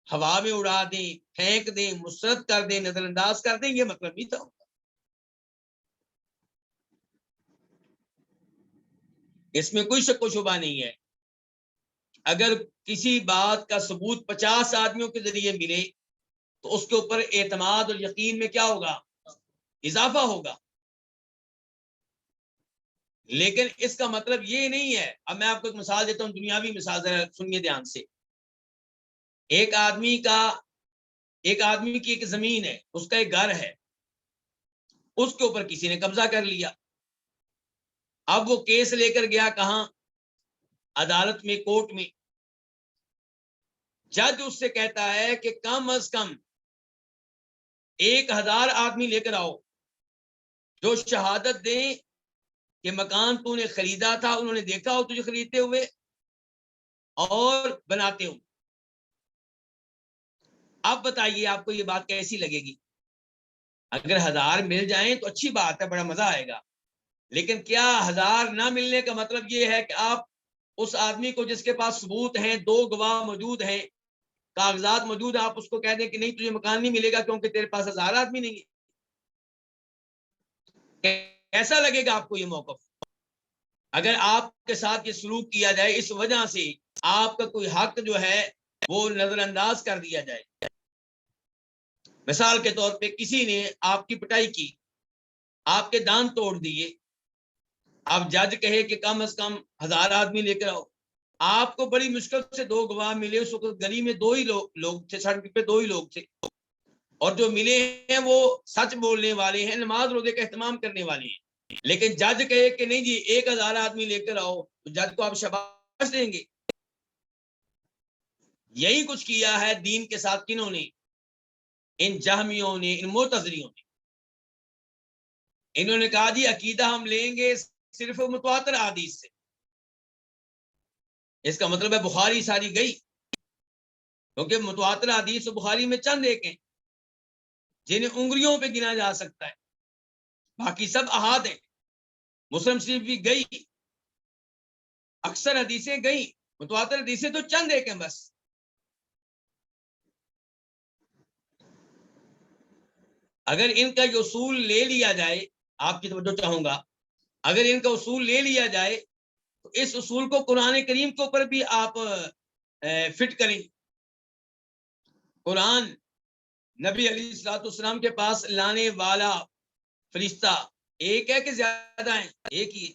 ہوا میں اڑا دیں، پھینک دیں، مسترد کر دیں، نظر انداز کر دیں، یہ مطلب نہیں تھا۔ اس میں کوئی شک و شبہ نہیں ہے۔ اگر کسی بات کا ثبوت 50 آدمیوں کے ذریعے ملے تو اس کے اوپر اعتماد اور یقین میں کیا ہوگا؟ اضافہ ہوگا۔ لیکن اس کا مطلب یہ نہیں ہے، اب میں آپ کو ایک مثال دیتا ہوں، دنیاوی مثال، ذرا سنیے دھیان سے۔ ایک آدمی کی ایک زمین ہے، اس کا ایک گھر ہے، اس کے اوپر کسی نے قبضہ کر لیا۔ اب وہ کیس لے کر گیا کہاں؟ عدالت میں، کورٹ میں۔ جج اس سے کہتا ہے کہ کم از کم 1000 آدمی لے کر آؤ جو شہادت دیں کہ مکان تو نے خریدا تھا، انہوں نے دیکھا ہو تجھے خریدتے ہوئے اور بناتے ہو۔ اب بتائیے آپ کو یہ بات کیسی لگے گی؟ اگر 1000 مل جائیں تو اچھی بات ہے، بڑا مزہ آئے گا۔ لیکن کیا 1000 نہ ملنے کا مطلب یہ ہے کہ آپ اس آدمی کو جس کے پاس ثبوت ہیں، 2 گواہ موجود ہیں، کاغذات موجود ہیں، آپ اس کو کہہ دیں کہ نہیں تجھے مکان نہیں ملے گا کیونکہ تیرے پاس 1000 آدمی نہیں ہے؟ کیسا لگے گا آپ کو یہ موقف؟ اگر آپ کے ساتھ یہ سلوک کیا جائے، اس وجہ سے آپ کا کوئی حق جو ہے وہ نظر انداز کر دیا جائے۔ مثال کے طور پہ کسی نے آپ کی پٹائی کی، آپ کے دان توڑ دیے، اب جج کہے کہ کم از کم 1000 آدمی لے کر آؤ۔ آپ کو بڑی مشکل سے 2 گواہ ملے، اس وقت گلی میں 2 ہی لوگ تھے، سڑک پہ 2 ہی لوگ تھے، اور جو ملے ہیں وہ سچ بولنے والے ہیں، نماز روزے کا اہتمام کرنے والے ہیں۔ لیکن جج کہے کہ نہیں جی 1000 آدمی لے کر آؤ، تو جج کو آپ شاباش دیں گے۔ یہی کچھ کیا ہے دین کے ساتھ کنہوں نے؟ ان جہمیوں نے، ان معتزلیوں نے۔ انہوں نے کہا جی عقیدہ ہم لیں گے صرف متواتر احادیث سے۔ اس کا مطلب ہے بخاری ساری گئی، کیونکہ متواتر حدیث و بخاری میں چند ایک ہیں جنہیں انگلیوں پہ گنا جا سکتا ہے، باقی سب احاد ہیں۔ مسلم شریف بھی گئی، اکثر حدیثیں گئی، متواتر حدیثیں تو چند ایک ہیں بس. اگر ان کا جو اصول لے لیا جائے, آپ کی توجہ چاہوں گا, اگر ان کا اصول لے لیا جائے تو اس اصول کو قرآن کریم کے اوپر بھی آپ فٹ کریں. قرآن نبی علیہ الصلوۃ والسلام کے پاس لانے والا فرشتہ ایک ہے کہ زیادہ ہیں؟ ایک ہی.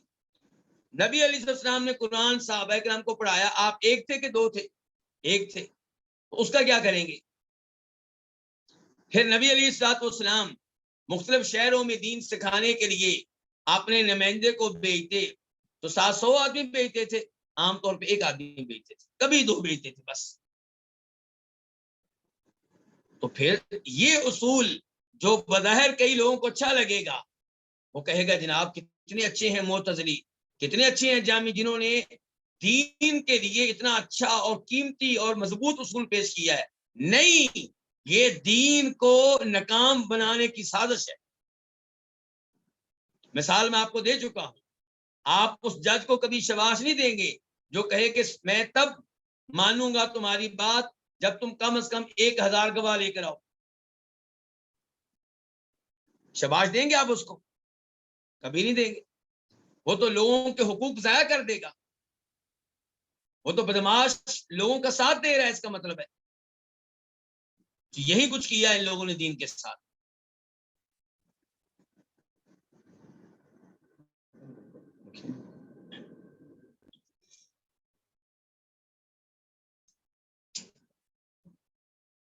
نبی علیہ السلام نے قرآن صحابہ کرام کو پڑھایا, آپ ایک تھے کہ دو تھے؟ ایک تھے. تو اس کا کیا کریں گے؟ پھر نبی علیہ الصلوۃ والسلام مختلف شہروں میں دین سکھانے کے لیے اپنے نمائندے کو بھیجتے تو 700 آدمی بھیجتے تھے, عام طور پہ ایک آدمی بھیجتے تھے, کبھی دو بھیجتے تھے بس. تو پھر یہ اصول جو بظاہر کئی لوگوں کو اچھا لگے گا, وہ کہے گا جناب کتنے اچھے ہیں معتزلی, کتنے اچھے ہیں جامی, جنہوں نے دین کے لیے اتنا اچھا اور قیمتی اور مضبوط اصول پیش کیا ہے. نہیں, یہ دین کو ناکام بنانے کی سازش ہے. مثال میں آپ کو دے چکا ہوں. آپ اس جج کو کبھی شاباش نہیں دیں گے جو کہے کہ میں تب مانوں گا تمہاری بات جب تم کم از کم 1000 گواہ لے کر آؤ. شاباش دیں گے آپ اس کو؟ کبھی نہیں دیں گے. وہ تو لوگوں کے حقوق ضائع کر دے گا, وہ تو بدماش لوگوں کا ساتھ دے رہا ہے, اس کا مطلب ہے. یہی کچھ کیا ان لوگوں نے دین کے ساتھ.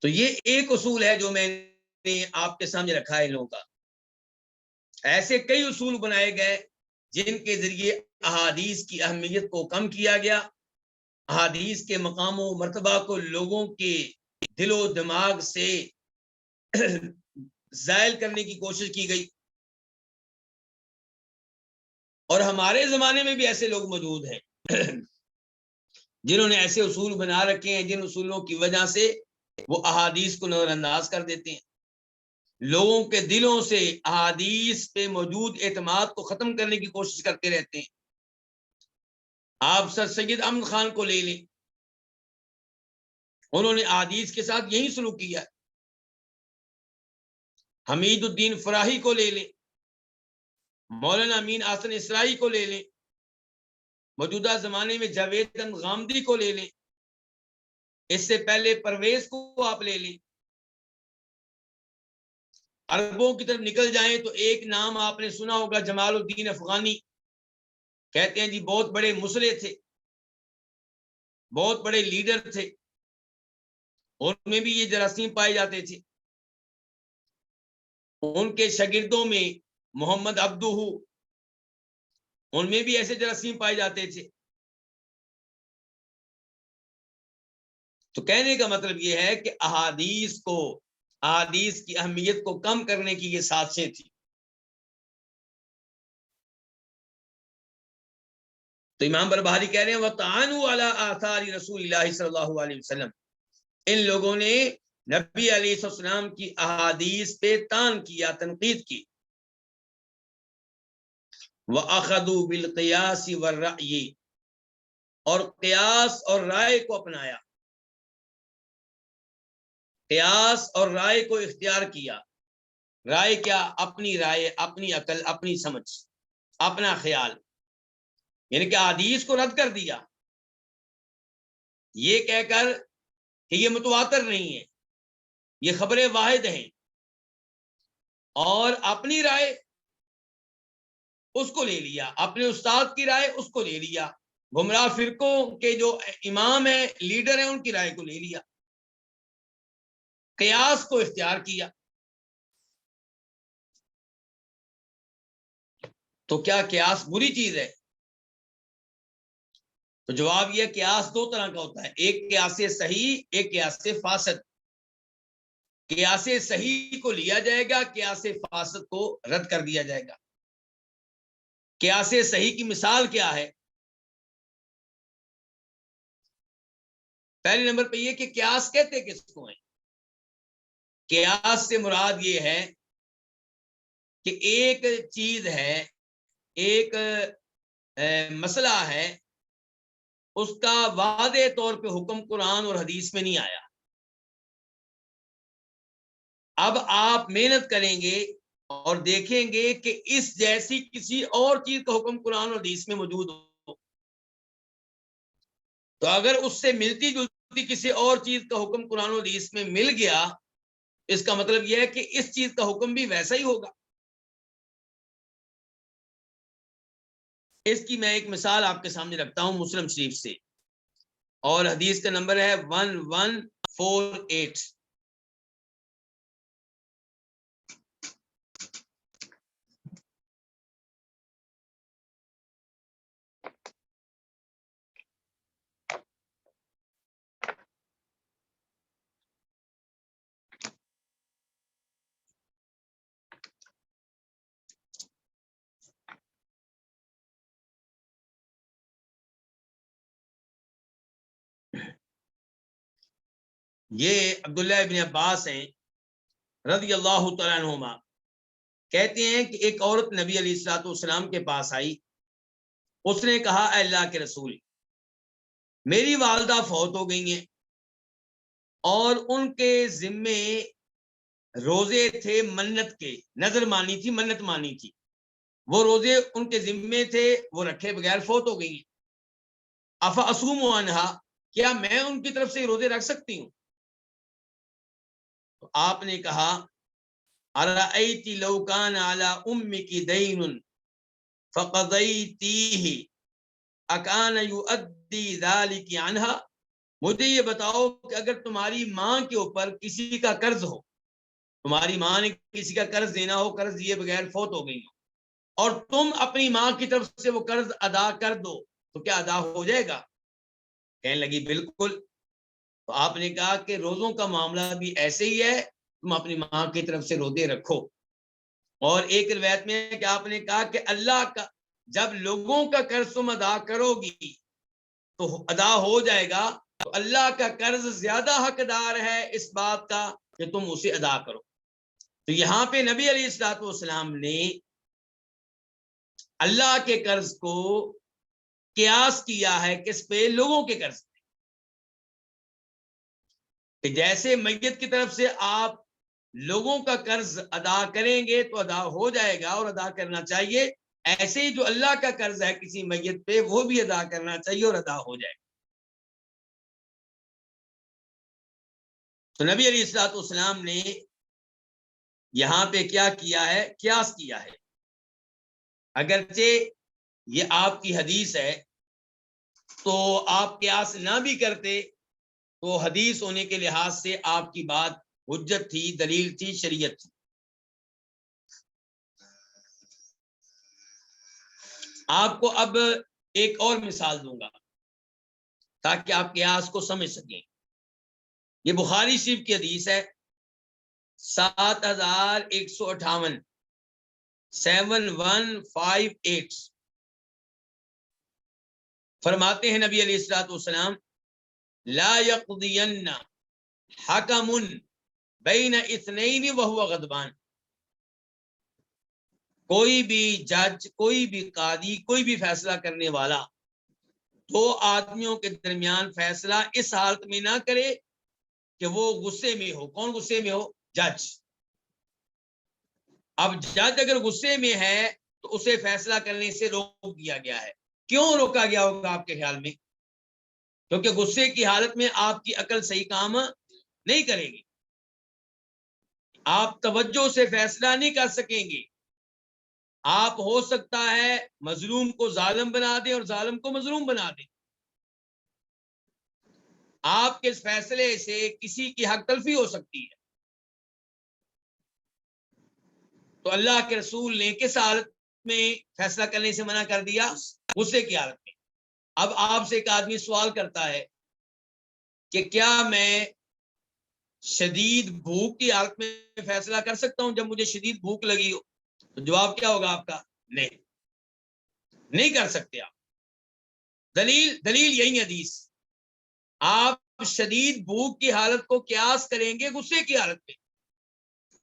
تو یہ ایک اصول ہے جو میں نے آپ کے سامنے رکھا ہے ان لوگوں کا. ایسے کئی اصول بنائے گئے جن کے ذریعے احادیث کی اہمیت کو کم کیا گیا, احادیث کے مقام و مرتبہ کو لوگوں کے دل و دماغ سے زائل کرنے کی کوشش کی گئی. اور ہمارے زمانے میں بھی ایسے لوگ موجود ہیں جنہوں نے ایسے اصول بنا رکھے ہیں جن اصولوں کی وجہ سے وہ احادیث کو نظر انداز کر دیتے ہیں. لوگوں کے دلوں سے احادیث پہ موجود اعتماد کو ختم کرنے کی کوشش کرتے رہتے ہیں. آپ سر سید احمد خان کو لے لیں, انہوں نے احادیث کے ساتھ یہی سلوک کیا. حمید الدین فراہی کو لے لیں, مولانا امین احسن اسرائی کو لے لیں, موجودہ زمانے میں جاوید غامدی کو لے لیں, اس سے پہلے پرویز کو آپ لے لیں. عربوں کی طرف نکل جائیں تو ایک نام آپ نے سنا ہوگا, جمال الدین افغانی. کہتے ہیں جی بہت بڑے مصلح تھے, بہت بڑے لیڈر تھے, ان میں بھی یہ جراثیم پائے جاتے تھے. ان کے شاگردوں میں محمد عبدو, ان میں بھی ایسے جراثیم پائے جاتے تھے. تو کہنے کا مطلب یہ ہے کہ احادیث کی اہمیت کو کم کرنے کی یہ سازشیں تھی. تو امام بربہاری کہہ رہے ہیں وَطَعَنُوا عَلَىٰ آثَارِ رسول اللہ صلی اللہ علیہ وسلم, ان لوگوں نے نبی علیہ السلام کی احادیث پہ طعن کیا, تنقید کی. وَأَخَذُوا بِالْقِيَاسِ وَالرَّأْيِ, اور قیاس اور رائے کو اپنایا, قیاس اور رائے کو اختیار کیا. رائے کیا؟ اپنی رائے, اپنی عقل, اپنی سمجھ, اپنا خیال, یعنی کہ حدیث کو رد کر دیا یہ کہہ کر کہ یہ متواتر نہیں ہے, یہ خبریں واحد ہیں, اور اپنی رائے اس کو لے لیا, اپنے استاد کی رائے اس کو لے لیا, گمراہ فرقوں کے جو امام ہیں, لیڈر ہیں, ان کی رائے کو لے لیا, قیاس کو اختیار کیا. تو کیا قیاس بری چیز ہے؟ تو جواب یہ قیاس دو طرح کا ہوتا ہے, ایک قیاس صحیح, ایک قیاس فاسد. قیاس صحیح کو لیا جائے گا, قیاس فاسد کو رد کر دیا جائے گا. قیاس صحیح کی مثال کیا ہے؟ پہلے نمبر پہ یہ کہ قیاس کہتے کس کو ہیں. قیاس سے مراد یہ ہے کہ ایک چیز ہے, ایک مسئلہ ہے, اس کا واضح طور پہ حکم قرآن اور حدیث میں نہیں آیا. اب آپ محنت کریں گے اور دیکھیں گے کہ اس جیسی کسی اور چیز کا حکم قرآن اور حدیث میں موجود ہو. تو اگر اس سے ملتی جلتی کسی اور چیز کا حکم قرآن اور حدیث میں مل گیا، اس کا مطلب یہ ہے کہ اس چیز کا حکم بھی ویسا ہی ہوگا. اس کی میں ایک مثال آپ کے سامنے رکھتا ہوں مسلم شریف سے، اور حدیث کا نمبر ہے 1148. یہ عبداللہ ابن عباس ہیں رضی اللہ تعالیٰ عنہما، کہتے ہیں کہ ایک عورت نبی علیہ الصلوۃ والسلام کے پاس آئی. اس نے کہا اے اللہ کے رسول، میری والدہ فوت ہو گئی ہیں اور ان کے ذمے روزے تھے منت کے، نظر مانی تھی، منت مانی تھی، وہ روزے ان کے ذمے تھے، وہ رکھے بغیر فوت ہو گئی ہیں. افا اصوم عنہا، کیا میں ان کی طرف سے روزے رکھ سکتی ہوں؟ تو آپ نے کہا ارأیت لو کان علی امک دین فقضیتیہ اکان یؤدی ذلک عنہا، مجھے یہ بتاؤ کہ اگر تمہاری ماں کے اوپر کسی کا قرض ہو، تمہاری ماں نے کسی کا قرض دینا ہو، قرض دیے بغیر فوت ہو گئی ہو، اور تم اپنی ماں کی طرف سے وہ قرض ادا کر دو تو کیا ادا ہو جائے گا؟ کہنے لگی بالکل. تو آپ نے کہا کہ روزوں کا معاملہ بھی ایسے ہی ہے، تم اپنی ماں کی طرف سے روزے رکھو. اور ایک روایت میں کہ آپ نے کہا کہ اللہ کا جب لوگوں کا قرض تم ادا کرو گی تو ادا ہو جائے گا، تو اللہ کا قرض زیادہ حقدار ہے اس بات کا کہ تم اسے ادا کرو. تو یہاں پہ نبی علیہ الصلوۃ والسلام نے اللہ کے قرض کو قیاس کیا ہے کس پہ؟ لوگوں کے قرض پہ. کہ جیسے میت کی طرف سے آپ لوگوں کا قرض ادا کریں گے تو ادا ہو جائے گا اور ادا کرنا چاہیے، ایسے ہی جو اللہ کا قرض ہے کسی میت پہ وہ بھی ادا کرنا چاہیے اور ادا ہو جائے گا. تو نبی علیہ الصلوۃ والسلام نے یہاں پہ کیا کیا ہے؟ قیاس کیا ہے. اگرچہ یہ آپ کی حدیث ہے تو آپ قیاس نہ بھی کرتے تو حدیث ہونے کے لحاظ سے آپ کی بات حجت تھی، دلیل تھی، شریعت تھی. آپ کو اب ایک اور مثال دوں گا تاکہ آپ قیاس کو سمجھ سکیں. یہ بخاری شریف کی حدیث ہے 7158 7158. فرماتے ہیں نبی علیہ الصلوۃ والسلام لا یقضین حکم بین اثنین وہو غضبان، کوئی بھی جج، کوئی بھی قاضی، کوئی بھی فیصلہ کرنے والا دو آدمیوں کے درمیان فیصلہ اس حالت میں نہ کرے کہ وہ غصے میں ہو. کون غصے میں ہو؟ جج. اب جج اگر غصے میں ہے تو اسے فیصلہ کرنے سے روک دیا گیا ہے. کیوں روکا گیا ہوگا آپ کے خیال میں؟ کیونکہ غصے کی حالت میں آپ کی عقل صحیح کام نہیں کرے گی، آپ توجہ سے فیصلہ نہیں کر سکیں گے. آپ ہو سکتا ہے مظلوم کو ظالم بنا دیں اور ظالم کو مظلوم بنا دیں. آپ کے فیصلے سے کسی کی حق تلفی ہو سکتی ہے. تو اللہ کے رسول نے کس حالت میں فیصلہ کرنے سے منع کر دیا؟ غصے کی حالت میں. اب آپ سے ایک آدمی سوال کرتا ہے کہ کیا میں شدید بھوک کی حالت میں فیصلہ کر سکتا ہوں جب مجھے شدید بھوک لگی ہو؟ تو جواب کیا ہوگا آپ کا؟ نہیں کر سکتے آپ. دلیل یہی حدیث. آپ شدید بھوک کی حالت کو قیاس کریں گے غصے کی حالت میں،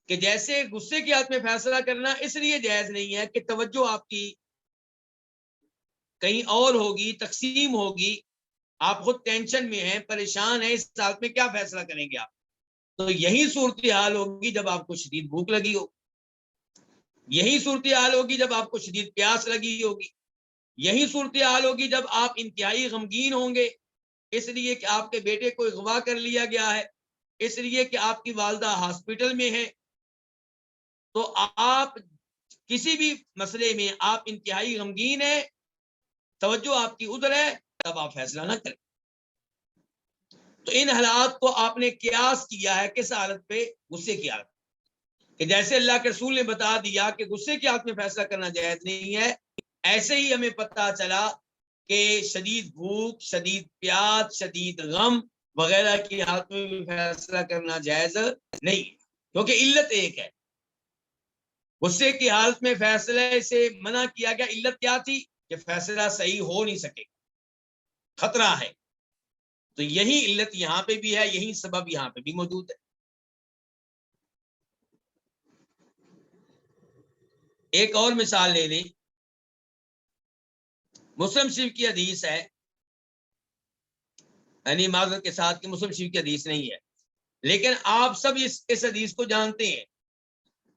کہ جیسے غصے کی حالت میں فیصلہ کرنا اس لیے جائز نہیں ہے کہ توجہ آپ کی کہیں اور ہوگی، تقسیم ہوگی، آپ خود ٹینشن میں ہیں، پریشان ہیں، اس حالت میں کیا فیصلہ کریں گے آپ؟ تو یہی صورتحال ہوگی جب آپ کو شدید بھوک لگی ہو، یہی صورتحال ہوگی جب آپ کو شدید پیاس لگی ہوگی، یہی صورتحال ہوگی جب آپ انتہائی غمگین ہوں گے اس لیے کہ آپ کے بیٹے کو اغوا کر لیا گیا ہے، اس لیے کہ آپ کی والدہ ہاسپٹل میں ہے۔ تو آپ کسی بھی مسئلے میں آپ انتہائی غمگین ہیں، توجہ آپ کی ادھر ہے، تب آپ فیصلہ نہ کریں۔ تو ان حالات کو آپ نے قیاس کیا ہے کس حالت پہ؟ غصے کی حالت، کہ جیسے اللہ کے رسول نے بتا دیا کہ غصے کی حالت میں فیصلہ کرنا جائز نہیں ہے، ایسے ہی ہمیں پتہ چلا کہ شدید بھوک، شدید پیاس، شدید غم وغیرہ کی حالت میں بھی فیصلہ کرنا جائز نہیں ہے، کیونکہ علت ایک ہے۔ غصے کی حالت میں فیصلے سے منع کیا گیا، علت کیا تھی؟ کہ فیصلہ صحیح ہو نہیں سکے، خطرہ ہے۔ تو یہی علت یہاں پہ بھی ہے، یہی سبب یہاں پہ بھی موجود ہے۔ ایک اور مثال لے لیں، مسلم شریف کی حدیث ہے، یعنی معذرت کے ساتھ کہ مسلم شریف کی حدیث نہیں ہے، لیکن آپ سب اس حدیث کو جانتے ہیں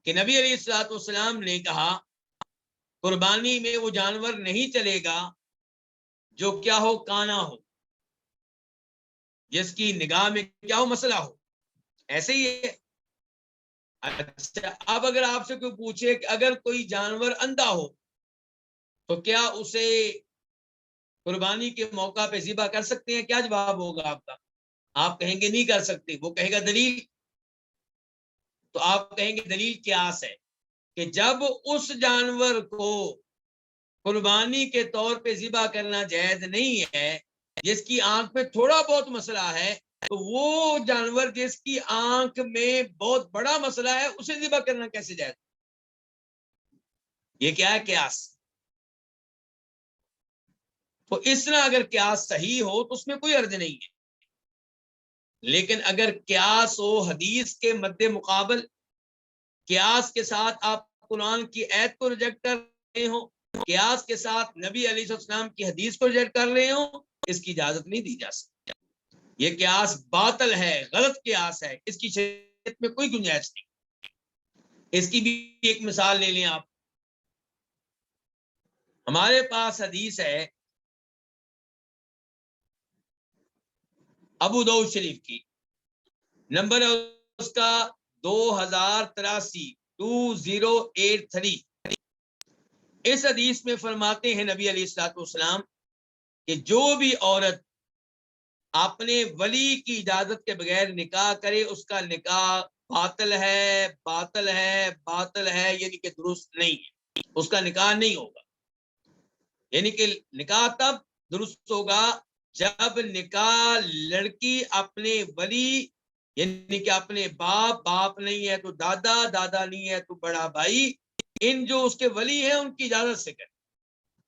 کہ نبی علیہ الصلوۃ والسلام نے کہا قربانی میں وہ جانور نہیں چلے گا جو کیا ہو، کانا ہو، جس کی نگاہ میں کیا ہو، مسئلہ ہو، ایسے ہی ہے۔ اچھا، اب اگر آپ سے کوئی پوچھے کہ اگر کوئی جانور اندھا ہو تو کیا اسے قربانی کے موقع پہ ذبح کر سکتے ہیں؟ کیا جواب ہوگا آپ کا؟ آپ کہیں گے نہیں کر سکتے، وہ کہے گا دلیل، تو آپ کہیں گے دلیل قیاس ہے کہ جب اس جانور کو قربانی کے طور پہ ذبح کرنا جائز نہیں ہے، جس کی آنکھ میں تھوڑا بہت مسئلہ ہے، تو وہ جانور جس کی آنکھ میں بہت بڑا مسئلہ ہے اسے ذبح کرنا کیسے جائز؟ یہ کیا ہے؟ قیاس۔ تو اس طرح اگر قیاس صحیح ہو تو اس میں کوئی عرض نہیں ہے، لیکن اگر قیاس ہو حدیث کے مد مقابل، قیاس کے ساتھ آپ قرآن کی آیت کو ریجیکٹ کر رہے ہوں، قیاس کے ساتھ نبی علیہ السلام کی حدیث کو ریجیکٹ کر رہے ہوں، اس کی اجازت نہیں دی جا سکتی۔ یہ قیاس باطل ہے، غلط قیاس ہے، اس کی شریعت میں کوئی گنجائش نہیں۔ اس کی بھی ایک مثال لے لیں آپ، ہمارے پاس حدیث ہے ابو داؤد شریف کی، نمبر اس کا 2083، 2083۔ اس حدیث میں فرماتے ہیں نبی علیہ الصلوۃ والسلام کہ جو بھی عورت اپنے ولی کی اجازت کے بغیر نکاح کرے اس کا نکاح باطل ہے، باطل ہے، باطل ہے، یعنی کہ درست نہیں ہے، اس کا نکاح نہیں ہوگا۔ یعنی کہ نکاح تب درست ہوگا جب نکاح لڑکی اپنے ولی، یعنی کہ اپنے باپ نہیں ہے تو دادا، دادا نہیں ہے تو بڑا بھائی، ان جو اس کے ولی ہیں ان کی اجازت سے کرے،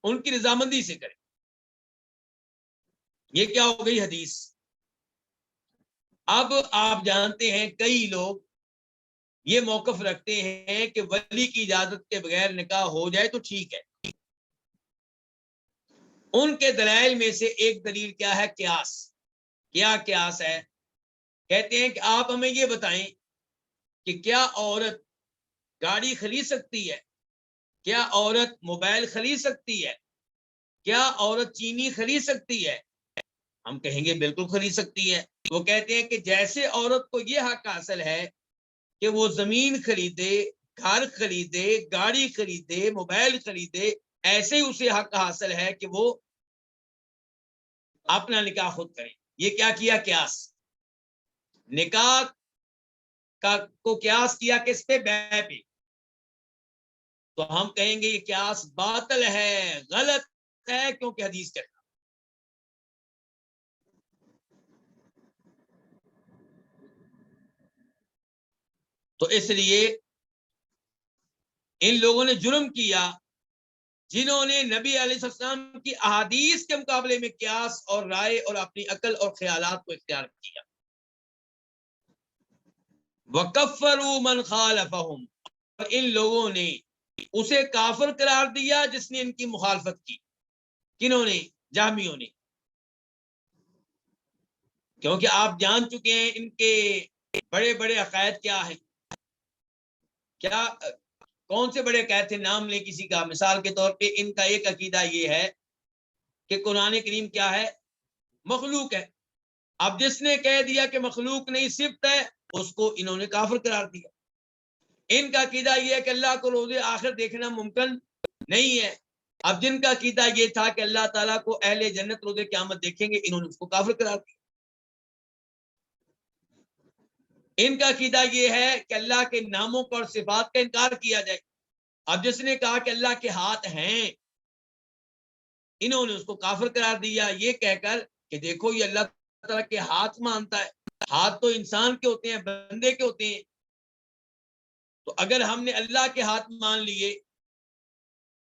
ان کی رضامندی سے کرے۔ یہ کیا ہو گئی؟ حدیث۔ اب آپ جانتے ہیں کئی لوگ یہ موقف رکھتے ہیں کہ ولی کی اجازت کے بغیر نکاح ہو جائے تو ٹھیک ہے۔ ان کے دلائل میں سے ایک دلیل کیا ہے؟ قیاس۔ کیا قیاس ہے؟ کہتے ہیں کہ آپ ہمیں یہ بتائیں کہ کیا عورت گاڑی خرید سکتی ہے؟ کیا عورت موبائل خرید سکتی ہے؟ کیا عورت چینی خرید سکتی ہے؟ ہم کہیں گے بالکل خرید سکتی ہے۔ وہ کہتے ہیں کہ جیسے عورت کو یہ حق حاصل ہے کہ وہ زمین خریدے، گھر خریدے، گاڑی خریدے، موبائل خریدے، ایسے ہی اسے حق حاصل ہے کہ وہ اپنا نکاح خود کرے۔ یہ کیا کیا؟ قیاس۔ نکاح کو قیاس کیا کس پہ؟ بے پہ۔ تو ہم کہیں گے یہ قیاس باطل ہے، غلط ہے، کیونکہ حدیث کہتا۔ تو اس لیے ان لوگوں نے جرم کیا جنہوں نے نبی علیہ السلام کی احادیث کے مقابلے میں قیاس اور رائے اور اپنی عقل اور خیالات کو اختیار کیا۔ وَكَفَّرُوا مَنْ خَالَفَهُمْ، اور ان لوگوں نے اسے کافر قرار دیا جس نے ان کی مخالفت کی۔ کنہوں نے؟ جہمیوں نے۔ کیونکہ آپ جان چکے ہیں ان کے بڑے بڑے عقائد کیا ہیں. کیا کون سے بڑے عقائد تھے؟ نام لیں کسی کا. مثال کے طور پہ ان کا ایک عقیدہ یہ ہے کہ قرآن کریم کیا ہے؟ مخلوق ہے. اب جس نے کہہ دیا کہ مخلوق نہیں صفت ہے، اس کو انہوں نے کافر قرار دیا. ان کا عقیدہ یہ ہے کہ اللہ کو روز آخر دیکھنا ممکن نہیں ہے. اب جن کا عقیدہ یہ تھا کہ اللہ تعالیٰ کو اہل جنت روز قیامت دیکھیں گے، انہوں نے اس کو کافر قرار دیا. ان کا عقیدہ یہ ہے کہ اللہ کے ناموں پر صفات کا انکار کیا جائے. اب جس نے کہا کہ اللہ کے ہاتھ ہیں، انہوں نے اس کو کافر قرار دیا، یہ کہہ کر کہ دیکھو یہ اللہ تعالیٰ کے ہاتھ مانتا ہے. ہاتھ تو انسان کے ہوتے ہیں، بندے کے ہوتے ہیں. تو اگر ہم نے اللہ کے ہاتھ مان لیے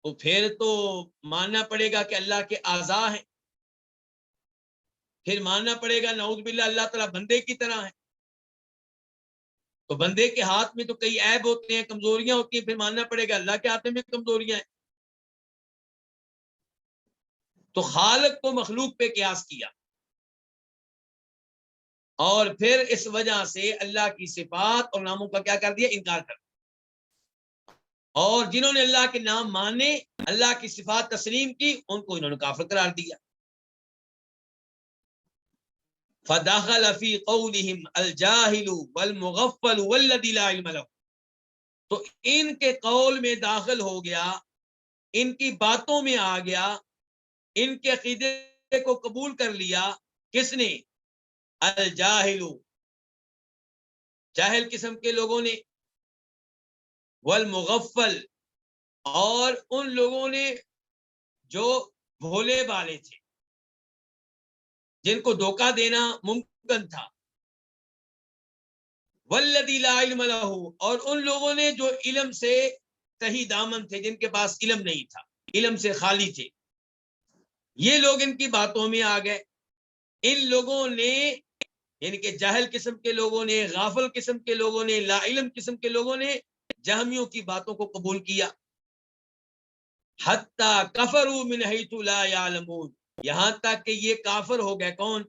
تو پھر تو ماننا پڑے گا کہ اللہ کے اعضاء ہیں. پھر ماننا پڑے گا نعوذ باللہ اللہ تعالیٰ بندے کی طرح ہے. تو بندے کے ہاتھ میں تو کئی عیب ہوتے ہیں، کمزوریاں ہوتی ہیں. پھر ماننا پڑے گا اللہ کے ہاتھ میں بھی کمزوریاں ہیں. تو خالق کو مخلوق پہ قیاس کیا، اور پھر اس وجہ سے اللہ کی صفات اور ناموں کا کیا کر دیا؟ انکار کر دیا. اور جنہوں نے اللہ کے نام مانے، اللہ کی صفات تسلیم کی، ان کو انہوں نے کافر قرار دیا. فدخل فی قولہم الجاہل والمغفل والذی لا علم له. تو ان کے قول میں داخل ہو گیا، ان کی باتوں میں آ گیا، ان کے عقیدے کو قبول کر لیا. کس نے؟ الجاہل، جاہل قسم کے لوگوں نے، والمغفل، اور ان لوگوں نے جو بھولے والے تھے، جن کو دھوکہ دینا ممکن تھا. والذی لا علم له، اور ان لوگوں نے جو علم سے تہی دامن تھے، جن کے پاس علم نہیں تھا، علم سے خالی تھے. یہ لوگ ان کی باتوں میں آ گئے. ان لوگوں نے، یعنی کہ جاہل قسم کے لوگوں نے، غافل قسم کے لوگوں نے، لا علم قسم کے لوگوں نے جہمیوں کی باتوں کو قبول کیا. حتی کفروا من حیث لا یعلمون، یہاں تک کہ یہ کافر ہو گئے. کون؟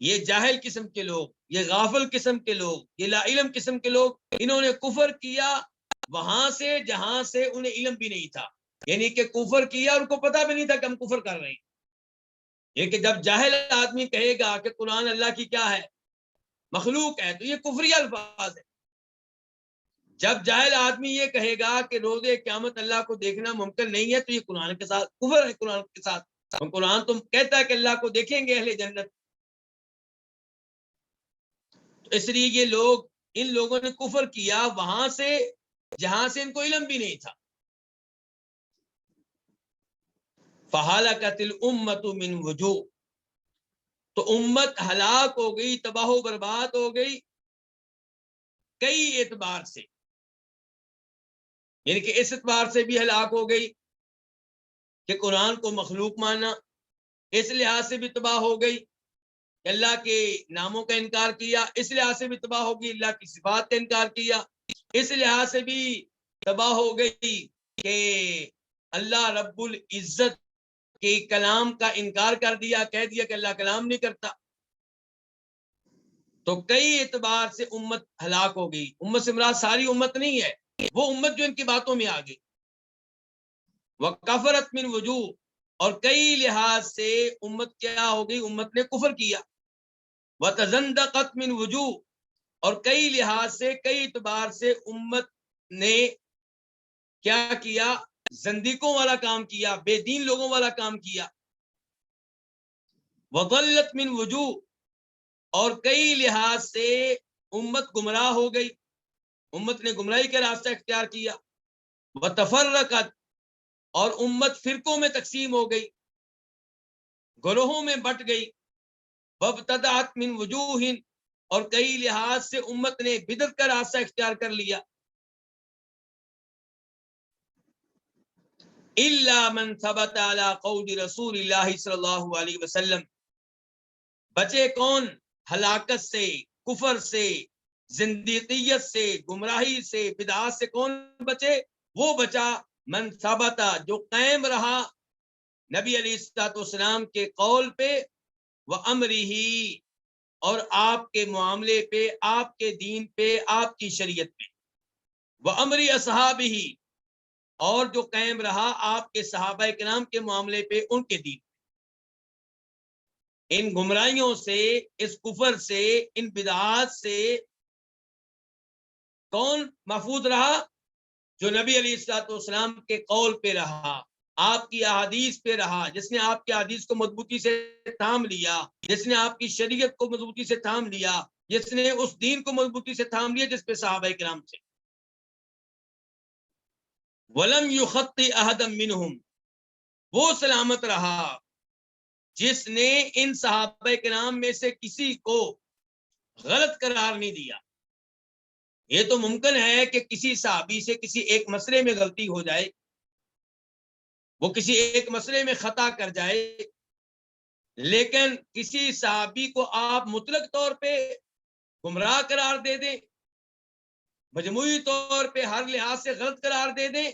یہ جاہل قسم کے لوگ، یہ غافل قسم کے لوگ، یہ لا علم قسم کے لوگ. انہوں نے کفر کیا وہاں سے جہاں سے انہیں علم بھی نہیں تھا. یعنی کہ کفر کیا اور ان کو پتہ بھی نہیں تھا کہ ہم کفر کر رہے ہیں. یہ کہ جب جاہل آدمی کہے گا کہ قرآن اللہ کی کیا ہے؟ مخلوق ہے، تو یہ کفری الفاظ ہے. جب جاہل آدمی یہ کہے گا کہ روز قیامت اللہ کو دیکھنا ممکن نہیں ہے، تو یہ قرآن کے ساتھ کفر ہے. قرآن کے ساتھ قرآن تو کہتا ہے کہ اللہ کو دیکھیں گے اہل جنت. تو اس لیے یہ لوگ، ان لوگوں نے کفر کیا وہاں سے جہاں سے ان کو علم بھی نہیں تھا. فہلکت الامۃ من وجوہ، تو امت ہلاک ہو گئی، تباہ و برباد ہو گئی کئی اعتبار سے. یعنی کہ اس اعتبار سے بھی ہلاک ہو گئی کہ قرآن کو مخلوق مانا، اس لحاظ سے بھی تباہ ہو گئی کہ اللہ کے ناموں کا انکار کیا، اس لحاظ سے بھی تباہ ہو گئی اللہ کی صفات کا انکار کیا، اس لحاظ سے بھی تباہ ہو گئی کہ اللہ رب العزت کے کلام کا انکار کر دیا، کہہ دیا کہ اللہ کلام نہیں کرتا. تو کئی اعتبار سے امت ہلاک ہو گئی. امت سے مراد ساری امت نہیں ہے، وہ امت جو ان کی باتوں میں آ گئی. وکفرت من وجوہ، اور کئی لحاظ سے امت کیا ہو گئی؟ امت نے کفر کیا. وتزندقت من وجوہ، اور کئی لحاظ سے، کئی اعتبار سے امت نے کیا کیا؟ زندیقوں والا کام کیا، بے دین لوگوں والا کام کیا. وضلت من وجوہ، اور کئی لحاظ سے امت گمراہ ہو گئی، امت نے گمراہی کا راستہ اختیار کیا. وتفرقت، اور امت فرقوں میں تقسیم ہو گئی، گروہوں میں بٹ گئی. وابتدعت من وجوہ، اور کئی لحاظ سے امت نے بدعت کا راستہ اختیار کر لیا. الا من ثبت على قول رسول اللہ صلی اللہ علیہ وسلم، بچے کون؟ ہلاکت سے، کفر سے، زندیقیت سے، گمراہی سے، بدعات سے کون بچے؟ وہ بچا من ثبت، جو قائم رہا نبی علیہ الصلوۃ والسلام کے قول پہ، وَأَمْرِهِ، اور آپ کے معاملے پہ، آپ کے دین پہ، آپ کی شریعت پہ، وَأَمْرِ أَصْحَابِهِ، اور جو قائم رہا آپ کے صحابہ کرام کے معاملے پہ، ان کے دین، ان گمراہیوں سے، اس کفر سے، ان بدعات سے کون محفوظ رہا؟ جو نبی علیہ الصلوۃ والسلام کے قول پہ رہا، آپ کی احادیث پہ رہا، جس نے آپ کی احادیث کو مضبوطی سے تھام لیا، جس نے آپ کی شریعت کو مضبوطی سے تھام لیا، جس نے اس دین کو مضبوطی سے تھام لیا جس پہ صحابہ کرام تھے. ولم یخطئ احدا منہم، وہ سلامت رہا جس نے ان صحابہ کرام میں سے کسی کو غلط قرار نہیں دیا. یہ تو ممکن ہے کہ کسی صحابی سے کسی ایک مسئلے میں غلطی ہو جائے، وہ کسی ایک مسئلے میں خطا کر جائے، لیکن کسی صحابی کو آپ مطلق طور پہ گمراہ قرار دے دیں، مجموعی طور پہ ہر لحاظ سے غلط قرار دے دیں،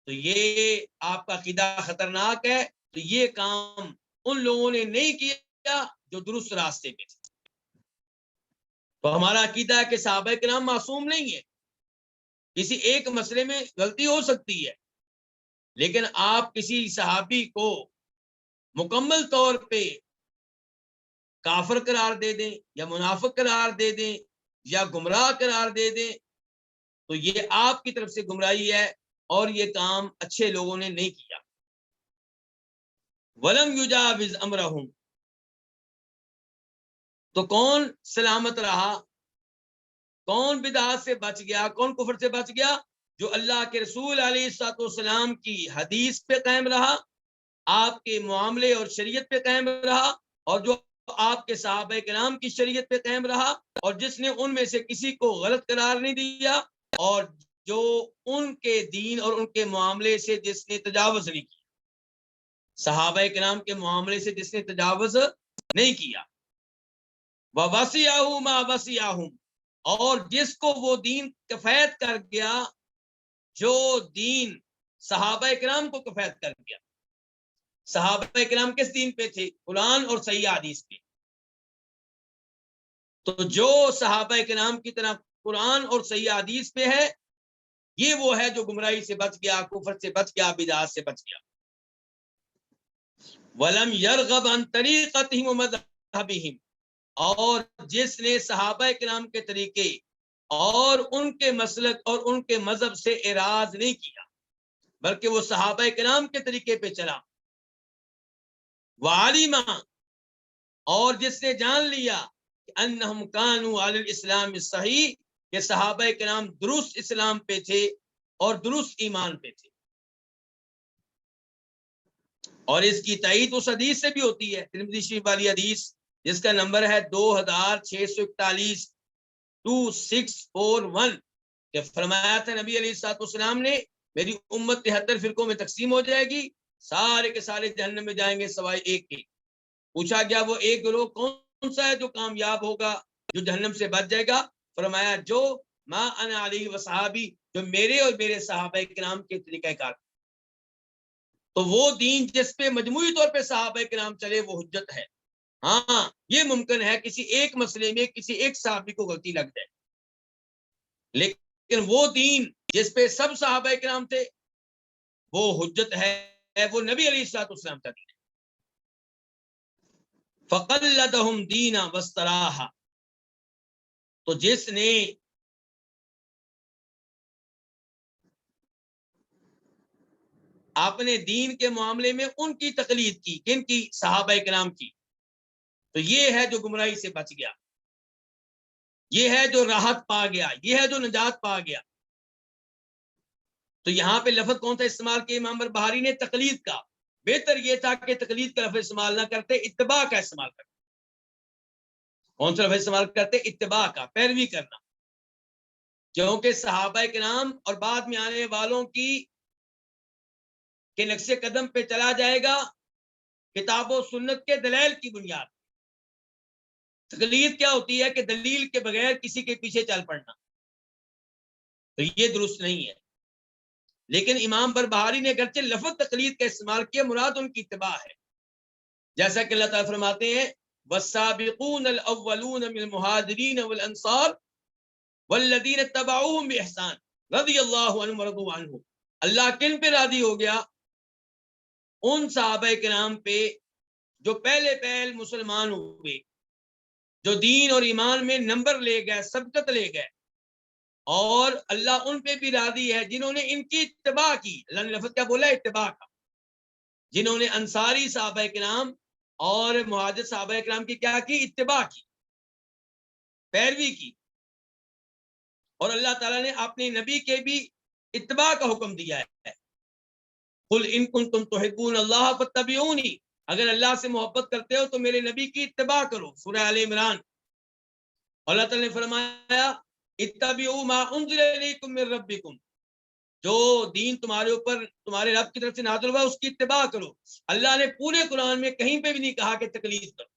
تو یہ آپ کا عقیدہ خطرناک ہے. تو یہ کام ان لوگوں نے نہیں کیا جو درست راستے پہ تھے. تو ہمارا عقیدہ ہے کہ صحابہ کرام معصوم نہیں ہے، کسی ایک مسئلے میں غلطی ہو سکتی ہے، لیکن آپ کسی صحابی کو مکمل طور پہ کافر قرار دے دیں یا منافق قرار دے دیں یا گمراہ قرار دے دیں، تو یہ آپ کی طرف سے گمراہی ہے اور یہ کام اچھے لوگوں نے نہیں کیا. ولم یجاوز امرہم، تو کون سلامت رہا، کون بدعات سے بچ گیا، کون کفر سے بچ گیا؟ جو اللہ کے رسول علیہ الصلوۃ والسلام کی حدیث پہ قائم رہا، آپ کے معاملے اور شریعت پہ قائم رہا، اور جو آپ کے صحابہ کرام کی شریعت پہ قائم رہا، اور جس نے ان میں سے کسی کو غلط قرار نہیں دیا، اور جو ان کے دین اور ان کے معاملے سے جس نے تجاوز نہیں کیا، صحابہ کرام کے معاملے سے جس نے تجاوز نہیں کیا. وَوَسِعَهُ مَا وَسِعَهُمْ، اور جس کو وہ دین کفایت کر گیا جو دین صحابہ کرام کو کفایت کر گیا. صحابہ کرام کس دین پہ تھے؟ قرآن اور صحیح حدیث پہ. تو جو صحابہ کرام کی طرح قرآن اور صحیح حدیث پہ ہے، یہ وہ ہے جو گمراہی سے بچ گیا، کفر سے بچ گیا، بدعات سے بچ گیا. وَلَمْ يَرْغَبْ عَنْ طَرِيقَتِهِمْ وَمَذْهَبِهِمْ، اور جس نے صحابہ کرام کے طریقے اور ان کے مسلک اور ان کے مذہب سے اعراض نہیں کیا، بلکہ وہ صحابہ کرام کے طریقے پہ چلا. وَعَلِمَ، اور جس نے جان لیا کہ انہم کانوا علی الاسلام الصحیح، کہ صحابہ کرام درست اسلام پہ تھے اور درست ایمان پہ تھے. اور اس کی تائید اس حدیث سے بھی ہوتی ہے، ترمذی شریف والی حدیث جس کا نمبر ہے 2641 2641، کہ فرمایا تھا نبی علیہ الصلوۃ والسلام نے، میری امت 73 فرقوں میں تقسیم ہو جائے گی، سارے کے سارے جہنم میں جائیں گے سوائے ایک کے. پوچھا گیا وہ ایک گروہ کون سا ہے جو کامیاب ہوگا، جو جہنم سے بچ جائے گا؟ فرمایا جو ما انا علیہ وصحابی، جو میرے اور میرے صحابہ کرام کے طریقہ کار. تو وہ دین جس پہ مجموعی طور پہ صحابہ کرام چلے وہ حجت ہے. ہاں یہ ممکن ہے کسی ایک مسئلے میں کسی ایک صحابی کو غلطی لگ جائے، لیکن وہ دین جس پہ سب صحابہ کرام تھے وہ حجت ہے، وہ نبی علیہ الصلوۃ والسلام کا دین ہے. فقلدہم دینا واستراحا، تو جس نے اپنے دین کے معاملے میں ان کی تقلید کی، کن کی؟ صحابہ کرام کی، تو یہ ہے جو گمراہی سے بچ گیا، یہ ہے جو راحت پا گیا، یہ ہے جو نجات پا گیا. تو یہاں پہ لفظ کون سا استعمال کیا امام بخاری نے؟ تقلید کا. بہتر یہ تھا کہ تقلید کا لفظ استعمال نہ کرتے، اتباع کا استعمال کرتے. کون سا لفظ استعمال کرتے؟ اتباع کا، پیروی کرنا. کیونکہ صحابہ کرام اور بعد میں آنے والوں کی کے نقش قدم پہ چلا جائے گا کتاب و سنت کے دلائل کی بنیاد. تقلید کیا ہوتی ہے؟ کہ دلیل کے بغیر کسی کے پیچھے چل پڑنا، تو یہ درست نہیں ہے. لیکن امام بربہاری نے اگرچہ لفظ تقلید کا استعمال کیا، مراد ان کی اتباع ہے. جیسا کہ اللہ تعالیٰ فرماتے ہیں والسابقون الاولون من المہاجرین والانصار والذین اتبعوهم باحسان رضی اللہ عنہم ورضوا عنہ. اللہ کن پہ راضی ہو گیا؟ ان صحابہ کرام پہ جو پہلے پہل مسلمان ہوئے، جو دین اور ایمان میں نمبر لے گئے، سبقت لے گئے، اور اللہ ان پہ بھی راضی ہے جنہوں نے ان کی اتباع کی. اللہ نے لفظ کیا بولا؟ اتباع کا. جنہوں نے انصاری صحابہ کرام اور مہاجر صحابہ کرام کی کیا کی؟ اتباع کی، پیروی کی. اور اللہ تعالیٰ نے اپنے نبی کے بھی اتباع کا حکم دیا ہے. قل ان کنتم تحبون اللہ فاتبعونی، اگر اللہ سے محبت کرتے ہو تو میرے نبی کی اتباع کرو. سورہ آل عمران. اللہ تعالیٰ نے فرمایا اتبعوا ما انزل الیکم من ربکم، جو دین تمہارے اوپر تمہارے رب کی طرف سے نازل ہوا اس کی اتباع کرو. اللہ نے پورے قرآن میں کہیں پہ بھی نہیں کہا کہ تقلید کرو.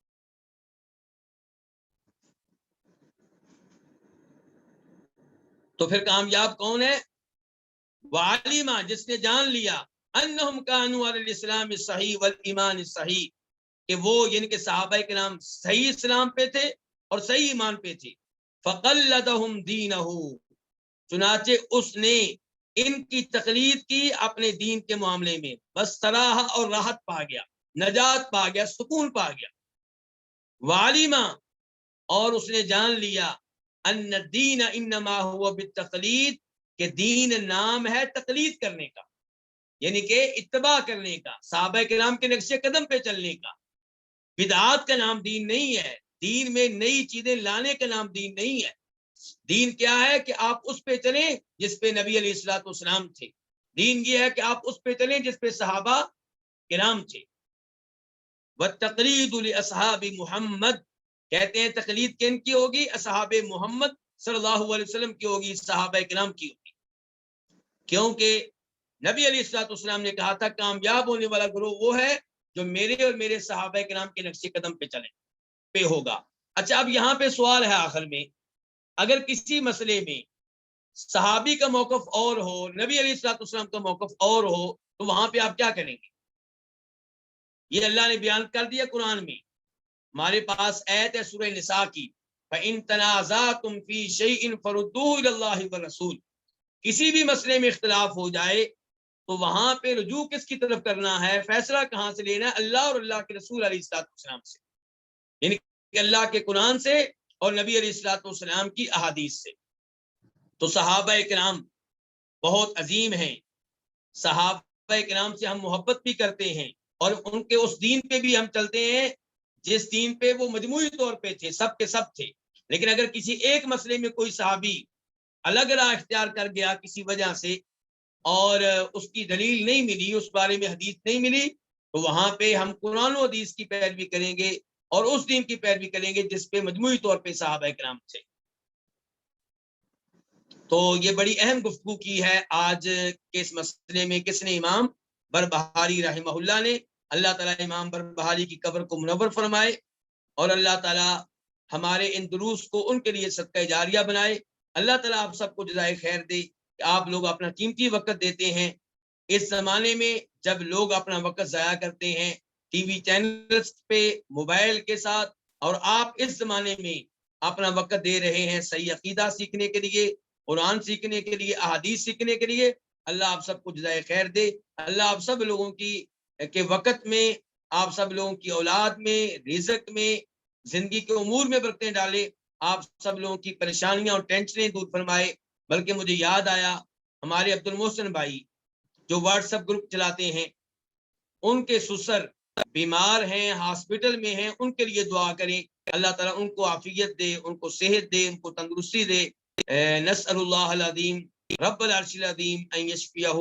تو پھر کامیاب کون ہے؟ وعلما، جس نے جان لیا انہم کانوا علی الاسلام الصحیح والایمان الصحیح، کہ وہ یعنی کہ صحابہ کرام صحیح اسلام پہ تھے اور صحیح ایمان پہ تھے. فقلدہم دینہ، چنانچہ اس نے ان کی تقلید کی اپنے دین کے معاملے میں. بس صراحہ اور راحت پا گیا، نجات پا گیا، سکون پا گیا. وعلما، اور اس نے جان لیا ان الدین انما ہوا بالتقلید، کہ دین نام ہے تقلید کرنے کا، یعنی کہ اتباع کرنے کا، صحابہ کرام کے نقش قدم پہ چلنے کا. بدعات کا نام دین نہیں ہے. دین میں نئی چیزیں لانے کا نام دین نہیں ہے. دین کیا ہے کہ آپ اس پہ چلیں جس پہ نبی علیہ الصلوۃ والسلام تھے. دین یہ ہے کہ آپ اس پہ چلیں جس پہ صحابہ کرام تھے. والتقلید لاصحاب محمد، کہتے ہیں تقلید کن کی ہوگی؟ اصحاب محمد صلی اللہ علیہ وسلم کی ہوگی، صحابہ کرام کی ہوگی. کیونکہ نبی علیہ الصلوۃ والسلام نے کہا تھا کامیاب ہونے والا گروہ وہ ہے جو میرے اور میرے صحابہ کرام کے نقش قدم پہ چلے پہ ہوگا. اچھا، اب یہاں پہ سوال ہے آخر میں، اگر کسی مسئلے میں صحابی کا موقف اور ہو، نبی علیہ الصلوۃ والسلام کا موقف اور ہو، تو وہاں پہ آپ کیا کریں گے؟ یہ اللہ نے بیان کر دیا قرآن میں. ہمارے پاس آیت ہے سورہ نساء کی، فَإِن تَنَازَعْتُمْ فِي شَيْءٍ فَرُدُّوهُ إِلَى اللَّهِ وَالرَّسُولِ، کسی بھی مسئلے میں اختلاف ہو جائے تو وہاں پہ رجوع کس کی طرف کرنا ہے؟ فیصلہ کہاں سے لینا ہے؟ اللہ اور اللہ کے رسول علیہ الصلوۃ والسلام سے، یعنی کہ اللہ کے قرآن سے اور نبی علیہ الصلوۃ والسلام کی احادیث سے. تو صحابہ کرام بہت عظیم ہیں. صحابہ کرام سے ہم محبت بھی کرتے ہیں اور ان کے اس دین پہ بھی ہم چلتے ہیں جس دین پہ وہ مجموعی طور پہ تھے، سب کے سب تھے. لیکن اگر کسی ایک مسئلے میں کوئی صحابی الگ راہ اختیار کر گیا کسی وجہ سے اور اس کی دلیل نہیں ملی، اس بارے میں حدیث نہیں ملی، تو وہاں پہ ہم قرآن و حدیث کی پیروی کریں گے اور اس دین کی پیروی کریں گے جس پہ مجموعی طور پہ صحابہ کرام تھے. تو یہ بڑی اہم گفتگو کی ہے آج کے اس مسئلے میں. کس نے؟ امام بربہاری رحمہ اللہ نے. اللہ تعالیٰ امام بربہاری کی قبر کو منور فرمائے اور اللہ تعالیٰ ہمارے ان دروس کو ان کے لیے صدقہ جاریہ بنائے. اللہ تعالیٰ آپ سب کو جزائے خیر دے کہ آپ لوگ اپنا قیمتی وقت دیتے ہیں. اس زمانے میں جب لوگ اپنا وقت ضائع کرتے ہیں ٹی وی چینلز پہ موبائل کے ساتھ، اور آپ اس زمانے میں اپنا وقت دے رہے ہیں صحیح عقیدہ سیکھنے کے لیے، قرآن سیکھنے کے لیے، احادیث سیکھنے کے لیے، اللہ آپ سب کو جزائے خیر دے. اللہ آپ سب لوگوں کی کے وقت میں، آپ سب لوگوں کی اولاد میں، رزق میں، زندگی کے امور میں برکتیں ڈالے. آپ سب لوگوں کی پریشانیاں اور ٹینشنیں دور فرمائے. بلکہ مجھے یاد آیا ہمارے عبد المحسن بھائی جو واٹس ایپ گروپ چلاتے ہیں، ان کے سسر بیمار ہیں، ہاسپٹل میں ہیں، ان کے لیے دعا کریں. اللہ تعالیٰ ان کو عافیت دے، ان کو صحت دے، ان کو تندرستی دے. نسأل اللہ العظیم رب العرش العظیم ان یشفیہ.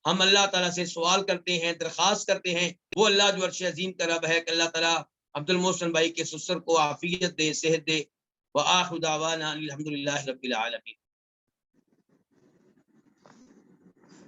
ہم اللہ تعالیٰ سے سوال کرتے ہیں، درخواست کرتے ہیں، وہ اللہ جو عرش عظیم کا رب ہے، کہ اللہ تعالیٰ عبد المحسن بھائی کے سسر کو عافیت دے، صحت دے. وآخر دعوانا الحمدللہ رب العالمین.